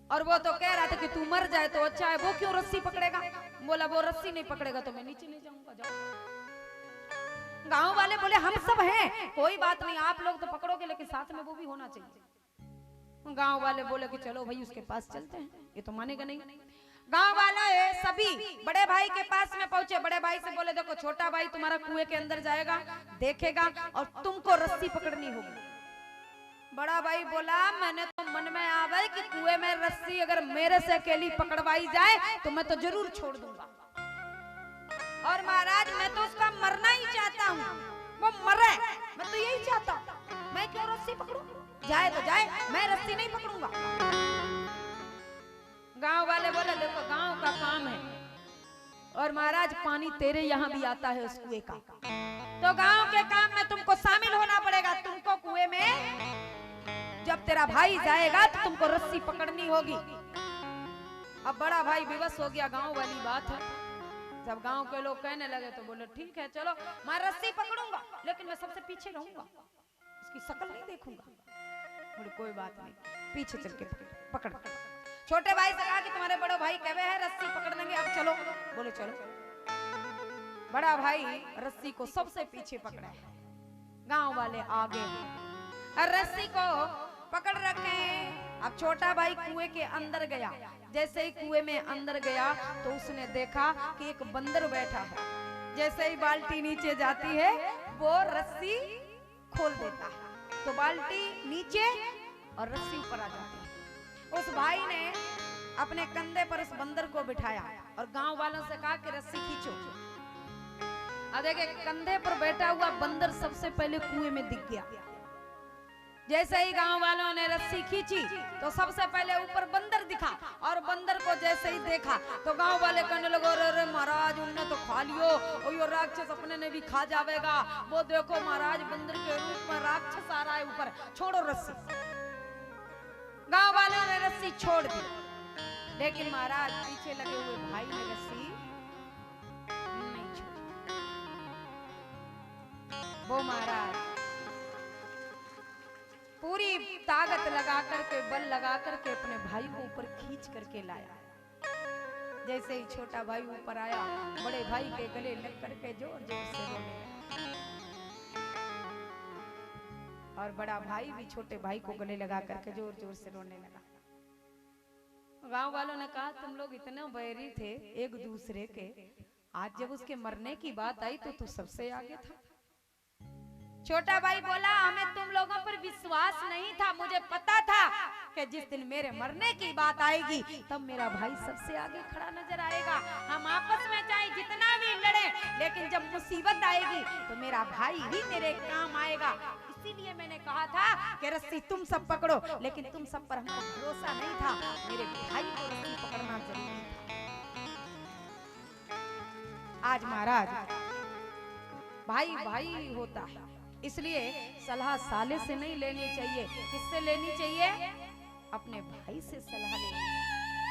और वो तो कह रहा था कि तू मर जाए तो अच्छा है, वो क्यों रस्सी पकड़ेगा? बोला वो रस्सी नहीं पकड़ेगा तो मैं नीचे नहीं जाऊंगा, जाओ। गांव वाले बोले हम सब हैं, कोई बात नहीं, आप लोग तो पकड़ोगे लेकिन साथ में वो भी होना चाहिए। गांव वाले बोले कि चलो भाई उसके पास चलते हैं, ये तो मानेगा नहीं। गांव वाले सभी बड़े भाई के पास में पहुंचे। बड़े भाई से बोले देखो छोटा भाई तुम्हारा कुएं के अंदर जाएगा, देखेगा और तुमको रस्सी पकड़नी होगी। बड़ा भाई बोला मैंने तो मन में आवे कि कुएं में रस्सी अगर मेरे से अकेली पकड़वाई जाए तो मैं तो जरूर छोड़ दूंगा। और महाराज मैं तो उसका मरना ही चाहता हूँ, वो मरे, मैं तो यही चाहता हूँ। मैं क्यों रस्सी पकड़ूं? जाए तो जाए, मैं रस्सी नहीं पकड़ूंगा। गांव वाले बोले देखो गांव का काम है और महाराज पानी तेरे यहाँ भी आता है उस कुएं का, तो गांव के काम में तुमको शामिल होना पड़ेगा। तुमको कुएं में जब तेरा भाई जाएगा तो तुमको रस्सी पकड़नी होगी। अब बड़ा भाई विवश हो गया, गांव वाली बात है। जब गांव के लोग कहने लगे तो बोले ठीक है चलो मैं रस्सी पकड़ूंगा, लेकिन मैं सबसे पीछे रहूंगा, इसकी शक्ल नहीं देखूंगा। बोले कोई बात नहीं, पीछे चल के पकड़। छोटे भाई से कहा कि तुम्हारे बड़े भाई कहे हैं रस्सी पकड़ लेंगे, अब चलो। बोले चलो। बड़ा भाई रस्सी को सबसे पीछे पकड़ा है, गांव वाले आगे और रस्सी को पकड़ रखे। अब छोटा भाई कुएं के अंदर गया। जैसे ही कुएं में अंदर गया तो उसने देखा कि एक बंदर बैठा है। जैसे ही बाल्टी नीचे जाती है वो रस्सी खोल देता है, तो बाल्टी नीचे और रस्सी ऊपर आ जाती है। उस भाई ने अपने कंधे पर उस बंदर को बिठाया और गांव वालों से कहा कि रस्सी खींचो। अब देखिए कंधे पर बैठा हुआ बंदर सबसे पहले कुएं में दिख गया। जैसे ही गांव वालों ने रस्सी खींची तो सबसे पहले ऊपर बंदर दिखा, और बंदर को जैसे ही देखा तो गांव वाले कहने लगे अरे महाराज उनने तो खा लियो, और ये राक्षस अपने ने भी खा जाएगा। वो देखो महाराज बंदर के रूप में राक्षस आ रहा है ऊपर, छोड़ो रस्सी। गांव वालों ने रस्सी छोड़ दी, लेकिन महाराज पीछे लगे हुए भाई ने रस्सी नहीं छोड़ी। वो महाराज पूरी ताकत लगा करके, बल लगा करके अपने भाई को ऊपर खींच करके लाया। जैसे ही छोटा भाई ऊपर आया, बड़े भाई के गले लग करके जोर जोर से रोने लगा, और बड़ा भाई भी छोटे भाई को गले लगा करके जोर जोर से रोने लगा। गांव वालों ने कहा तुम लोग इतना बैरी थे एक दूसरे के, आज जब उसके मरने की बात आई तो तू सबसे आगे था। छोटा भाई बोला हमें तुम लोगों पर विश्वास नहीं था, मुझे पता था कि जिस दिन मेरे मरने की बात आएगी तब मेरा भाई सबसे आगे खड़ा नजर आएगा। हम आपस में चाहे जितना भी लड़े, लेकिन जब मुसीबत आएगी तो मेरा भाई ही मेरे काम आएगा। इसीलिए मैंने कहा था कि रस्सी तुम सब पकड़ो, लेकिन तुम सब पर हमको भरोसा नहीं था, मेरे भाई को रस्सी पकड़ना जरूरी था। आज महाराज भाई भाई होता है, इसलिए सलाह साले से नहीं लेनी चाहिए। किससे लेनी चाहिए? अपने भाई से सलाह लेनी चाहिए।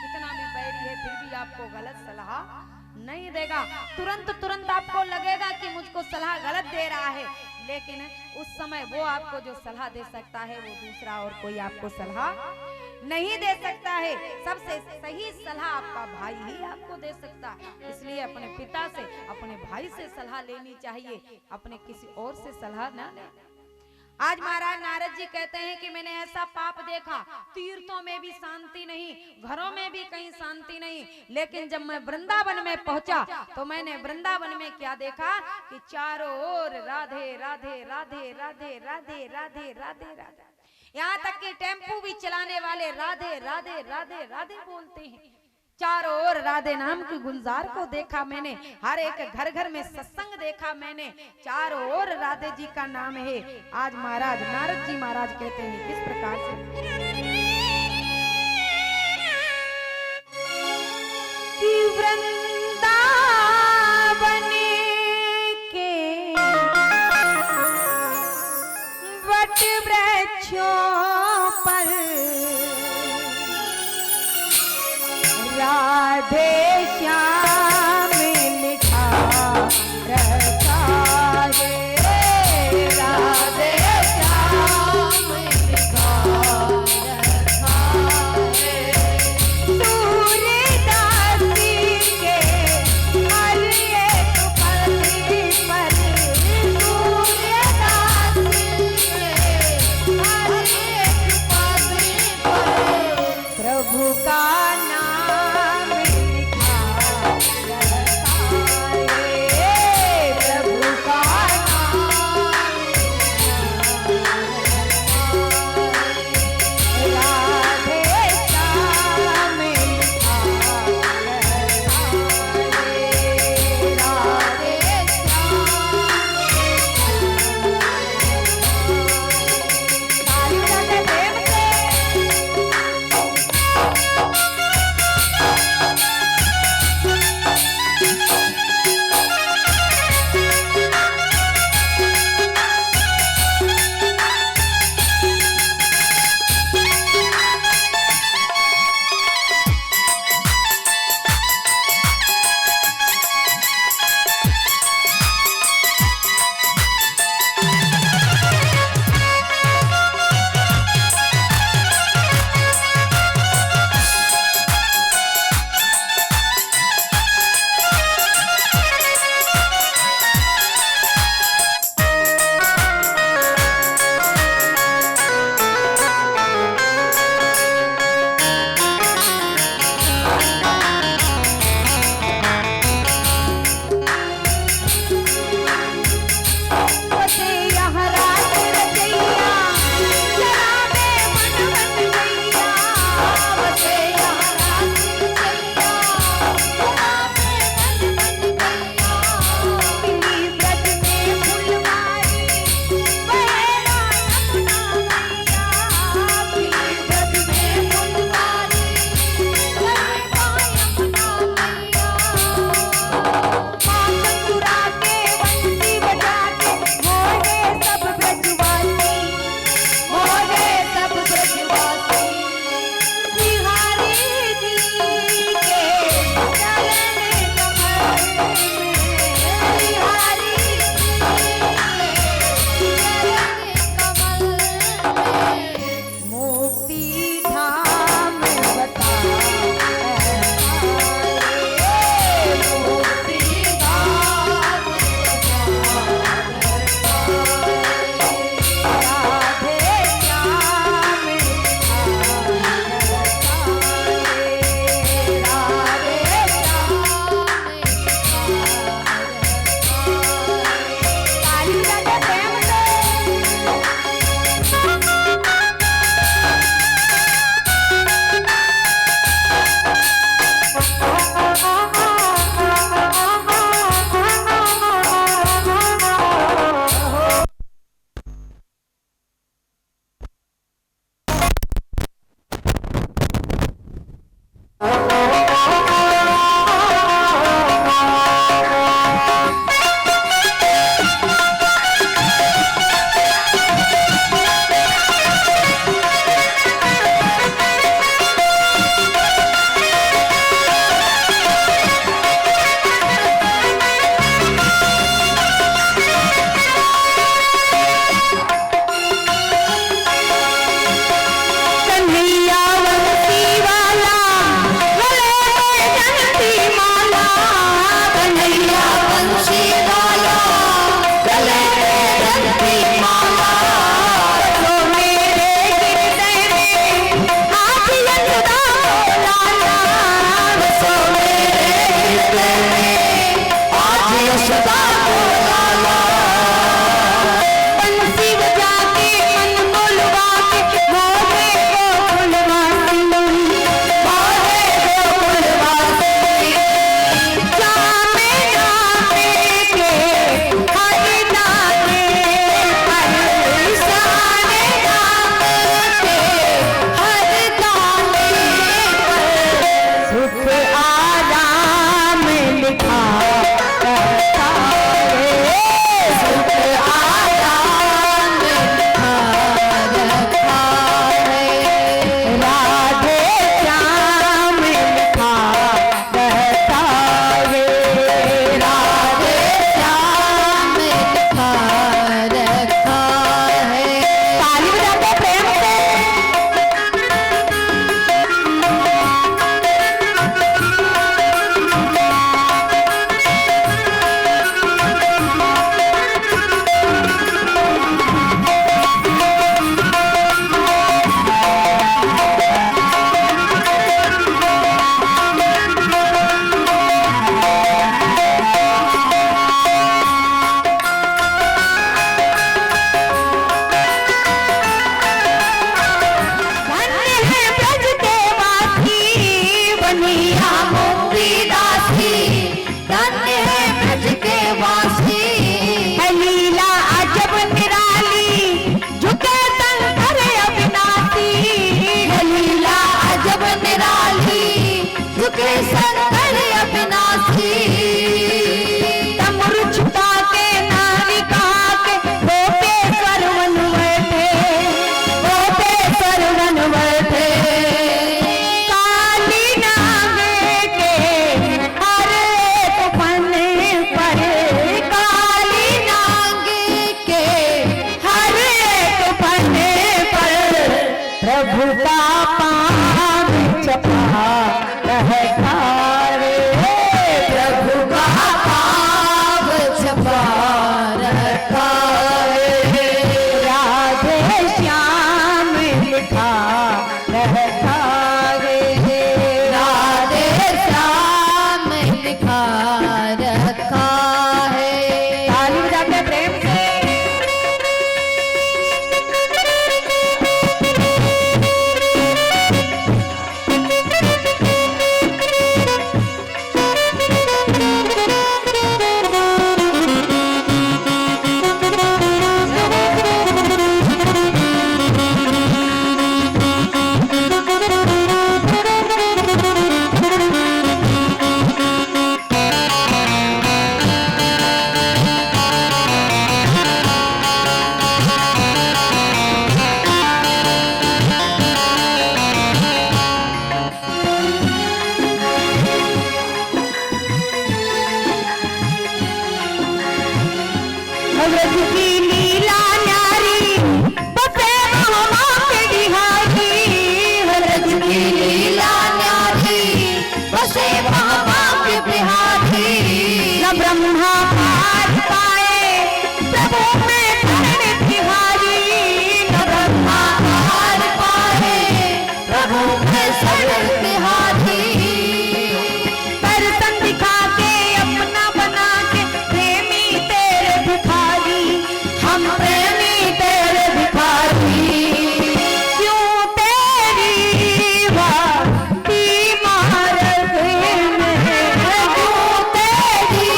कितना भी बैरी है फिर भी आपको गलत सलाह नहीं देगा। तुरंत आपको लगेगा कि मुझको सलाह गलत दे रहा है, लेकिन उस समय वो आपको जो सलाह दे सकता है वो दूसरा और कोई आपको सलाह नहीं दे सकता है। सबसे सही सलाह आपका भाई ही आपको दे सकता है। इसलिए अपने पिता से, अपने भाई से सलाह लेनी चाहिए, अपने किसी और से सलाह ना लें। आज महाराज नारद जी कहते हैं कि मैंने ऐसा पाप देखा, तीर्थों में भी शांति नहीं, घरों में भी कहीं शांति नहीं, लेकिन जब मैं वृंदावन में पहुंचा तो मैंने वृंदावन में क्या देखा कि चारों ओर राधे राधे राधे राधे राधे राधे राधे राधे, यहाँ तक कि टेम्पू भी चलाने वाले राधे राधे राधे राधे बोलते हैं। चारों ओर राधे नाम की गुलजार को देखा मैंने, हर एक घर घर में सत्संग देखा मैंने, चारों ओर राधे जी का नाम है। आज महाराज नारद जी महाराज कहते हैं किस प्रकार से कि वृंदावन के वट वृक्षों पर राधे श्याम लिखा रखा है, राधे श्याम लिखा रखा है। सूरदासी के ब्रज की लीला न्यारी बसे वहाँ के बिहारी, ब्रज की लीला न्यारी बसे वहाँ के बिहारी। न ब्रह्मा पार पाए प्रभु में कर्ण बिहारी, न ब्रह्मा पार पाए प्रभु में शरण बिहारी। दर्शन दिखा के अपना बना के प्रेमी तेरे भिखारी, हम प्रेमी तेरे भिखारी। क्यों तेरी भक्ति मार्ग में, क्यों तेरी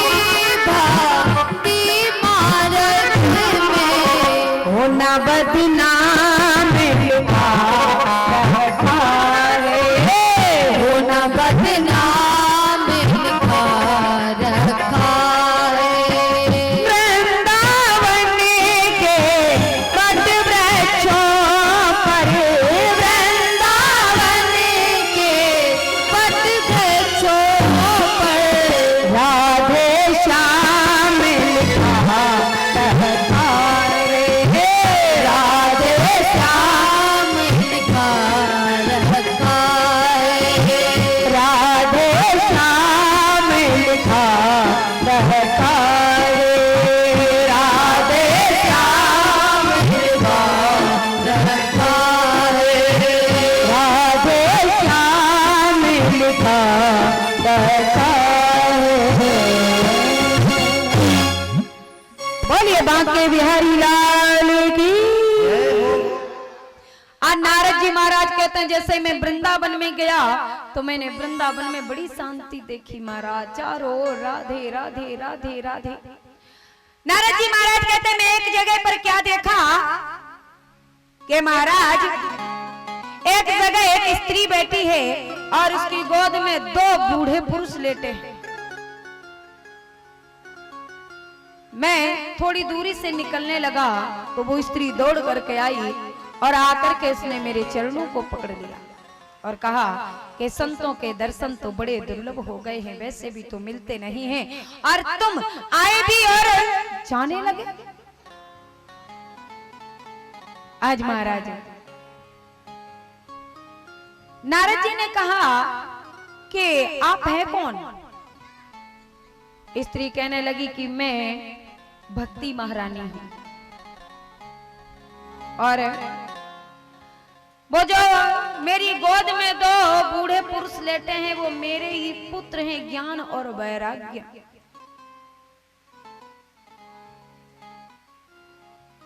भक्ति मार्ग में होना बदनाम लिखा रखा है, होना बदनाम लिखा रखा है। वृंदावन के वट वृक्षों पर, वृंदावन के वट वृक्षों पर राधे श्याम लिखा रहता रे, राधे श्याम लिखा रहता है, राधे श्याम लिखा रहता है, राधे श्याम लिखा रहता है, राधे श्याम लिखा रहता है। बोलिए बांके बिहारी लाल की। आज नारद जी महाराज कहते हैं जैसे मैं वृंदावन में गया तो मैंने वृंदावन में बड़ी शांति देखी महाराज, चारों ओर राधे राधे राधे राधे। नारद जी महाराज कहते हैं मैं एक जगह पर क्या देखा कि महाराज एक जगह एक स्त्री बैठी है और उसकी गोद में दो बूढ़े पुरुष लेटे हैं। मैं थोड़ी दूरी से निकलने लगा तो वो स्त्री दौड़ करके आई और आकर के उसने मेरे चरणों को पकड़ लिया और कहा कि संतों के दर्शन तो बड़े दुर्लभ हो गए हैं, वैसे भी तो मिलते नहीं हैं और तुम आए भी और जाने लगे। आज महाराज नारद जी ने कहा कि आप है कौन? स्त्री कहने लगी कि मैं भक्ति महारानी हूं और वो जो मेरी गोद में दो बूढ़े पुरुष लेटे हैं वो मेरे ही पुत्र हैं, ज्ञान और वैराग्य।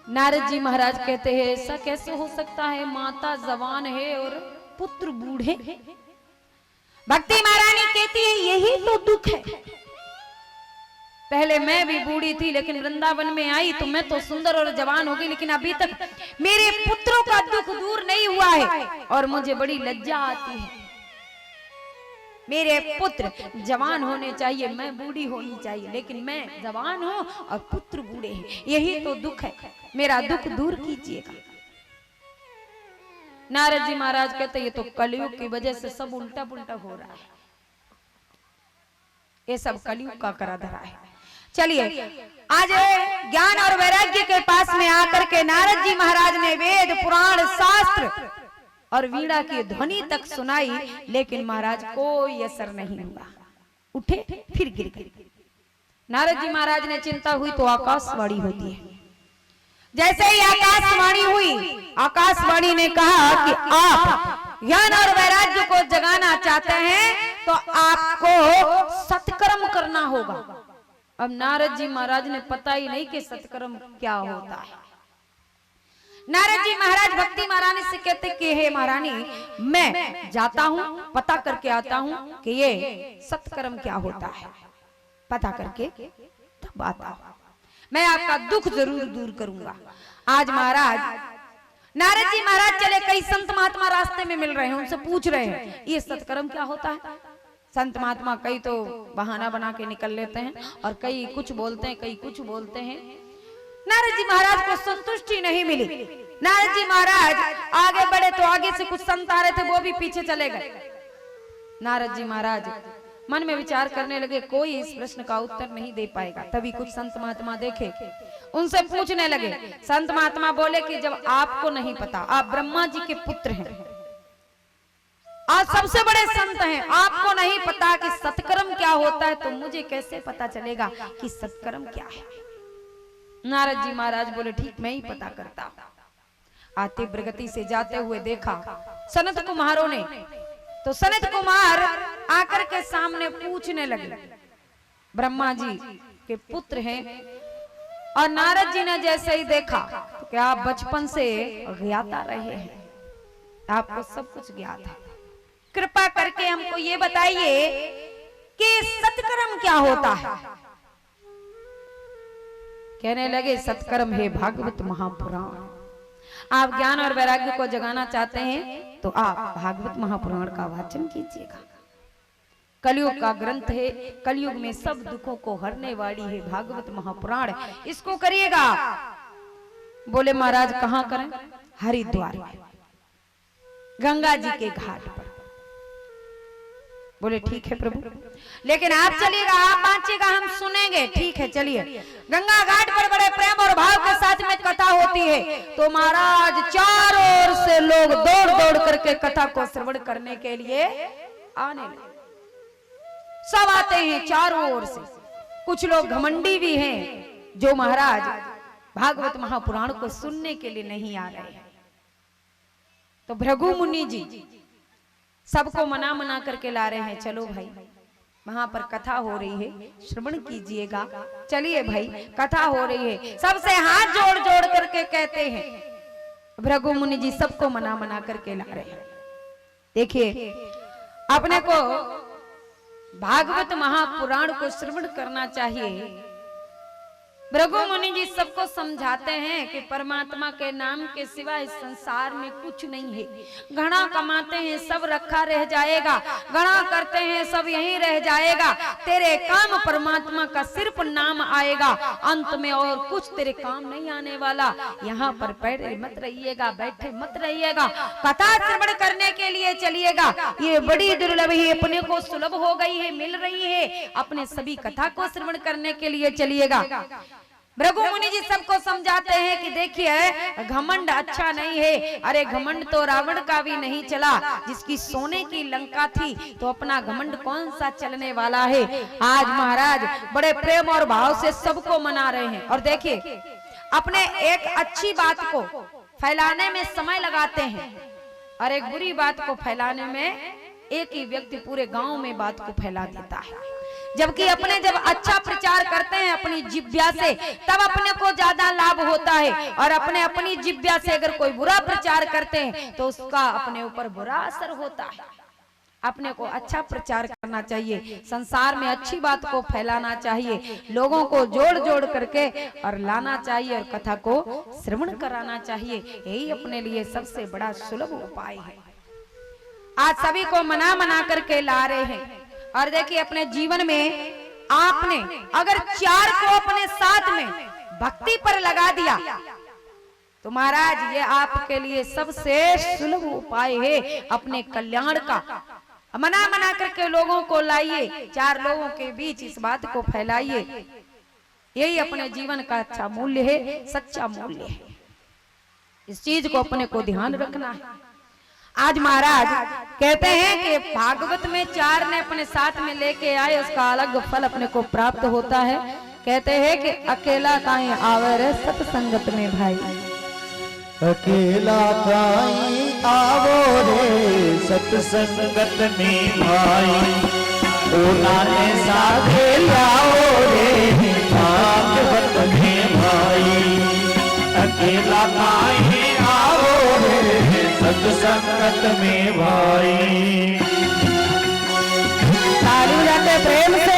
नारद जी महाराज कहते हैं ऐसा कैसे हो सकता है, माता जवान है और पुत्र बूढ़े। भक्ति महारानी कहती है यही तो दुख है, पहले मैं भी बूढ़ी थी लेकिन वृंदावन में आई तो मैं तो सुंदर और जवान हो गई, लेकिन अभी तक मेरे पुत्रों का दुख दूर नहीं हुआ है और मुझे बड़ी लज्जा आती है। मेरे पुत्र जवान होने चाहिए, मैं बूढ़ी होनी चाहिए, लेकिन मैं जवान हूं और पुत्र बूढ़े हैं, यही तो दुख है, मेरा दुख दूर कीजिएगा। नारद जी महाराज कहते ये तो कलयुग की वजह से सब उल्टा पुल्टा हो रहा है, ये सब कलयुग का करा धरा है। चलिए आज ज्ञान और वैराग्य के पास में आकर के नारद जी महाराज ने वेद पुराण शास्त्र और वीणा की ध्वनि तक सुनाई, लेकिन महाराज कोई असर नहीं हुआ, उठे फिर गिर गए। नारद जी महाराज ने चिंता हुई तो आकाशवाणी होती है, जैसे ही आकाशवाणी हुई आकाशवाणी ने कहा कि आप ज्ञान और वैराग्य को जगाना चाहते हैं तो आपको सत्कर्म करना होगा। अब नारद जी महाराज ने पता ही नहीं कि सत्कर्म क्या होता है। नारद जी महाराज भक्ति महारानी से कहते कि हे महारानी मैं जाता हूं, पता करके आता हूं कि ये सत्कर्म क्या होता है, पता करके तब आता हूं, मैं आपका दुख जरूर दूर करूंगा। आज महाराज नारद जी महाराज चले, कई संत महात्मा रास्ते में मिल रहे हैं, उनसे पूछ रहे हैं ये सत्कर्म क्या होता है। संत महात्मा कई तो बहाना बना के निकल लेते हैं और कई कुछ बोलते हैं, कई कुछ बोलते हैं। नारद जी महाराज को संतुष्टि नहीं मिली। नारद जी महाराज आगे बढ़े तो आगे से कुछ संत आ रहे थे, वो भी पीछे चले गए। नारद जी महाराज मन में विचार करने लगे कोई इस प्रश्न का उत्तर नहीं दे पाएगा। तभी कुछ संत महात्मा देखे उनसे पूछने लगे। संत महात्मा बोले कि जब आपको नहीं पता, आप ब्रह्मा जी के पुत्र हैं, आज सबसे बड़े संत हैं, आपको नहीं पता कि सत्कर्म क्या होता है, तो मुझे कैसे पता चलेगा कि सत्कर्म क्या है। नारद जी महाराज बोले ठीक मैं ही पता करता हूं। आते प्रगति से जाते हुए देखा सनत कुमारों ने, तो सनत कुमार आकर के सामने पूछने लगे, ब्रह्मा जी के पुत्र हैं, और नारद जी ने जैसे ही देखा तो क्या आप बचपन से ज्ञाता रहे हैं, आपको सब कुछ ज्ञात है, कृपा करके हमको ये बताइए कि सत्कर्म क्या होता है। कहने लगे सत्कर्म है भागवत महापुराण। आप ज्ञान और वैराग्य को जगाना चाहते हैं तो आप भागवत महापुराण का वाचन कीजिएगा। कलयुग का ग्रंथ है, कलयुग में सब दुखों को हरने वाली है भागवत महापुराण, इसको करिएगा। बोले महाराज कहां करें? हरिद्वार में, गंगा जी के घाट पर। बोले ठीक है प्रभु, लेकिन आप चलिएगा, आप बांचिएगा, हम सुनेंगे। ठीक है चलिए। गंगा घाट पर बड़े प्रेम और भाव के साथ में कथा होती है, तो महाराज चारों ओर से लोग दौड़ दौड़ करके कथा को श्रवण करने के लिए आने लगे। सब आते हैं चारों ओर से। कुछ लोग घमंडी भी हैं जो महाराज भागवत महापुराण को सुनने के लिए नहीं आ रहे हैं। तो भृगु मुनि जी सबको मना मना करके ला रहे हैं, चलो भाई वहां पर कथा हो रही है, श्रवण कीजिएगा। चलिए भाई कथा हो रही है, सबसे हाथ जोड़ जोड़ करके कहते हैं। भृगु मुनि जी सबको मना मना करके ला रहे हैं। देखिए अपने को भागवत महापुराण को श्रवण करना चाहिए। भृगु मुनि जी सबको समझाते हैं कि परमात्मा के नाम के सिवा इस संसार में कुछ नहीं है। घड़ा कमाते हैं सब रखा रह जाएगा, घड़ा करते हैं सब यहीं रह जाएगा, तेरे काम परमात्मा का सिर्फ नाम आएगा, अंत में और कुछ तेरे काम नहीं आने वाला। यहाँ पर बैठे मत रहिएगा, बैठे मत रहिएगा, कथा श्रवण करने के लिए चलिएगा। ये बड़ी दुर्लभ है, अपने को सुलभ हो गई है, मिल रही है, अपने सभी कथा को श्रवण करने के लिए चलिएगा। भृगु मुनि जी सबको समझाते हैं कि देखिए घमंड अच्छा नहीं है। अरे घमंड तो रावण का भी नहीं चला, जिसकी सोने की लंका थी, तो अपना घमंड कौन सा चलने वाला है। आज महाराज बड़े प्रेम और भाव से सबको मना रहे हैं। और देखिए अपने एक अच्छी बात को फैलाने में समय लगाते हैं और एक बुरी बात को फैलाने में एक ही व्यक्ति पूरे गांव में बात को फैला देता है। जबकि अपने जब अच्छा प्रचार करते हैं अपनी जिह्वा से, तब अपने को ज्यादा लाभ होता है, और अपने अपनी जिह्वा से अगर कोई बुरा प्रचार करते हैं तो उसका अपने ऊपर बुरा असर होता है। अपने को अच्छा प्रचार करना चाहिए, संसार में अच्छी बात को फैलाना चाहिए, लोगों को जोड़ जोड़ करके और लाना चाहिए और कथा को श्रवण कराना चाहिए। यही अपने लिए सबसे बड़ा सुलभ उपाय है। आज सभी को मना मना करके ला रहे हैं। और देखिए अपने जीवन में आपने अगर चार को अपने साथ में भक्ति पर लगा दिया तो महाराज ये आपके लिए सबसे सुलभ उपाय है अपने कल्याण का। मना मना करके लोगों को लाइए, चार लोगों के बीच इस बात को फैलाइए। यही अपने जीवन का अच्छा मूल्य है, सच्चा मूल्य है। इस चीज को अपने को ध्यान रखना है। आज महाराज कहते हैं कि भागवत में चार ने अपने साथ में लेके आए, उसका अलग फल अपने को प्राप्त होता है। कहते हैं कि अकेला काहे आवे रे सत्संगत में भाई, अकेला काहे आवो रे सत्संगत में भाई, ओनाने साथे लाओ रे भागवत में भाई। अकेला काहे आवो रे सत्संगत में भाई। ताली जाते प्रेम से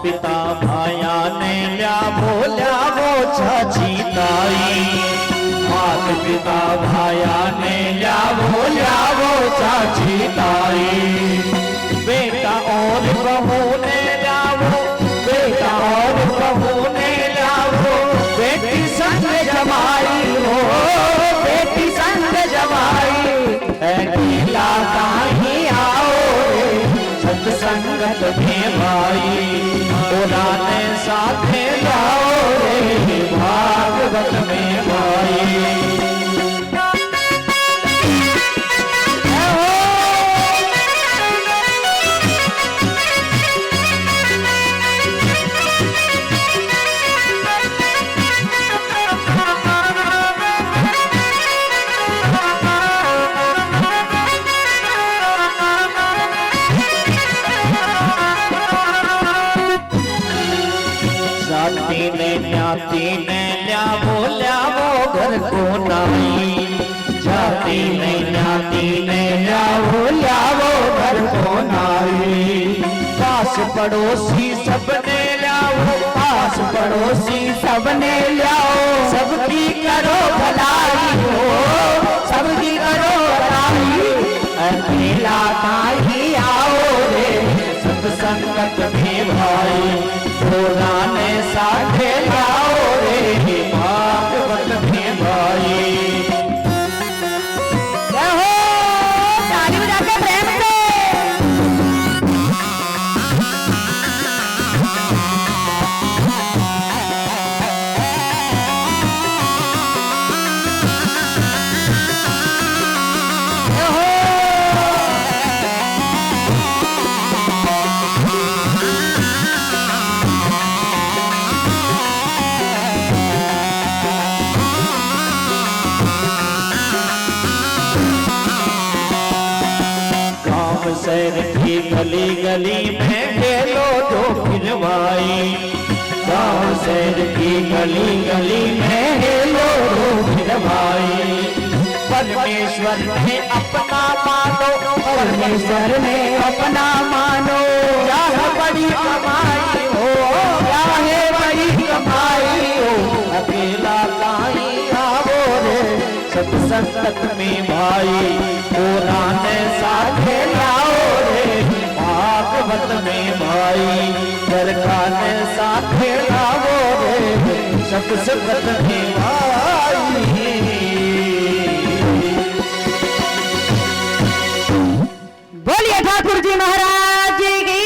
पिता भाया ने ल्यावो छाछी ताई, मात पिता भाया ने ल्यावो में भाई पुराने साथे लाओ रे भागवत में भाई। न्याती ने ल्यावो घर को नाई, जाती ने न्याती ने ल्यावो घर को नाई। पास पड़ोसी सबने ल्याओ, पास पड़ोसी सबने ल्याओ, सबकी करो भलाई हो, सबकी करो भलाई। अकेला काई आओ रे सत्संगत में भाई पुराने साथे लाओ रे भागवत में भाई। जय हो, ताली बजाकर प्रेम से। शहर की गली गली में खेलो जो खिलवाई, गाँव शहर की गली गली में खेलो जो खिलवाई। परमेश्वर ने अपना मानो, परमेश्वर ने अपना मानो, चाहे बड़ी कमाई हो, चाहे बड़ी कमाई हो, अकेला काई आवो रे सत्संगत में भाई पुराने साथे लाओ रे भागवत में भाई। दरखाने साथे लाओ रे सत्संगत में भाई। बोलिए ठाकुर जी महाराज की।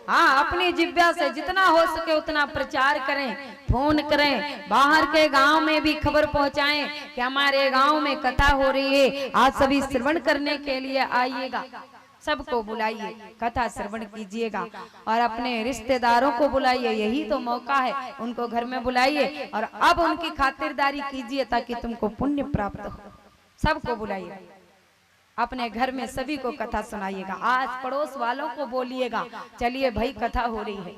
हाँ, अपनी जिब्या से जितना हो सके उतना प्रचार करें, फोन करें, बाहर के गांव में भी खबर पहुंचाएं कि हमारे गांव में कथा हो रही है, आज सभी श्रवण करने के लिए आइएगा। सबको बुलाइए, कथा श्रवण कीजिएगा और अपने रिश्तेदारों को बुलाइए, यही तो मौका है, उनको घर में बुलाइए और अब उनकी खातिरदारी कीजिए ताकि तुमको पुण्य प्राप्त हो। सबको बुलाइए, अपने घर में सभी को कथा सुनाइएगा, आज पड़ोस वालों को बोलिएगा चलिए भाई कथा हो रही है।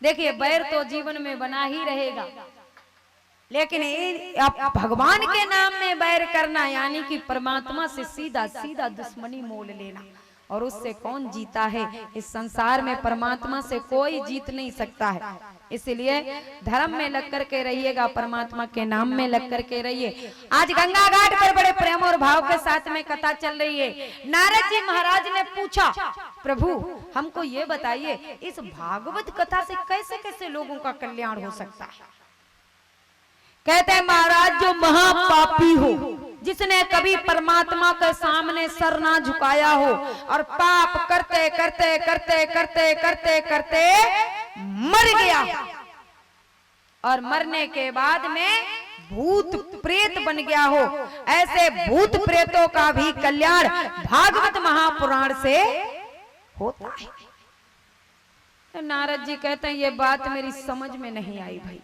देखिए बैर तो जीवन में बना ही रहेगा, लेकिन आप भगवान के नाम में बैर करना यानी कि परमात्मा से सीधा सीधा दुश्मनी मोल लेना, और उससे कौन जीता है? इस संसार में परमात्मा से कोई जीत नहीं सकता है। इसलिए धर्म में लग कर के रहिएगा, परमात्मा के नाम में लग कर के रहिए। आज गंगा घाट पर बड़े प्रेम और भाव के साथ में कथा चल रही है। नारद जी महाराज ने पूछा, प्रभु हमको ये बताइए इस भागवत कथा से कैसे कैसे लोगों का कल्याण हो सकता है? कहते हैं महाराज जो महापापी हो, जिसने कभी परमात्मा के सामने सर ना झुकाया हो और पाप करते करते करते करते करते करते मर गया और मरने के बाद में भूत प्रेत बन गया हो, ऐसे भूत प्रेतों का भी कल्याण भागवत महापुराण से होता है। नारद जी कहते हैं ये बात मेरी समझ में नहीं आई भाई।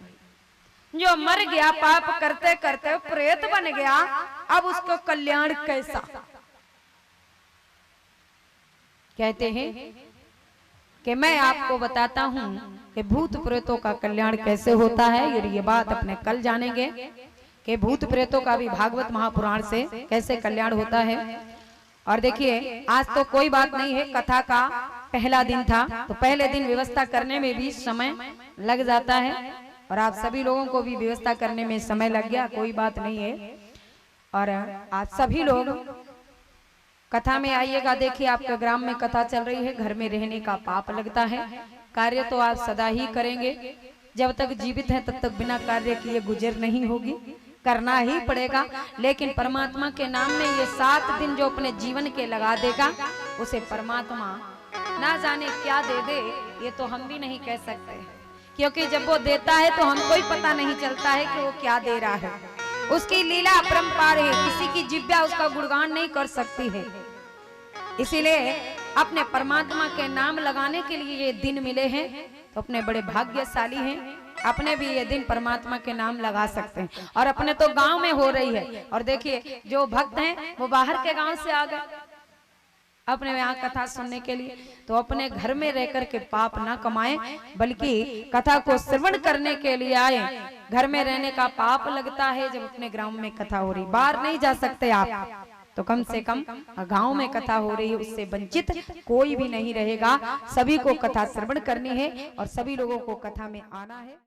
जो मर गया पाप करते करते प्रेत बन गया, अब उसको कल्याण कैसा? कहते हैं कि मैं आपको बताता हूं कि भूत प्रेतों का कल्याण कैसे होता है, और ये बात अपने कल जानेंगे कि भूत प्रेतों का भी भागवत महापुराण से कैसे कल्याण होता है। और देखिए आज तो कोई बात नहीं है, कथा का पहला दिन था तो पहले दिन व्यवस्था करने में भी समय लग जाता है और आप सभी लोगों को भी व्यवस्था करने में समय लग गया, कोई बात नहीं है। और आज सभी लोग कथा में आइएगा। देखिए आपके ग्राम में कथा चल रही है, घर में रहने का पाप लगता है। कार्य तो आप सदा ही करेंगे, जब तक जीवित है तब तक बिना कार्य किए गुजर नहीं होगी, करना ही पड़ेगा। लेकिन परमात्मा के नाम में ये 7 दिन जो अपने जीवन के लगा देगा उसे परमात्मा ना जाने क्या दे दे, ये तो हम भी नहीं कह सकते, क्योंकि जब वो देता है तो हमको ही पता नहीं चलता है कि वो क्या दे रहा है। उसकी लीला अपरंपार है, किसी की जिह्वा उसका गुणगान नहीं कर सकती है। इसीलिए अपने परमात्मा के नाम लगाने के लिए ये दिन मिले हैं, तो अपने बड़े भाग्यशाली हैं, अपने भी ये दिन परमात्मा के नाम लगा सकते हैं। और अपने तो गांव में हो रही है, और देखिए जो भक्त हैं वो बाहर के गांव से आ गए अपने यहाँ कथा सुनने के लिए, तो अपने घर में रहकर के पाप ना कमाएं, बल्कि कथा को श्रवण करने के लिए आए। घर में रहने का पाप लगता है जब अपने ग्राम में कथा हो रही, बाहर नहीं जा सकते आप, तो कम से कम गांव में कथा हो रही है, उससे वंचित कोई भी नहीं रहेगा। सभी को कथा श्रवण करनी है और सभी लोगों को कथा में आना है।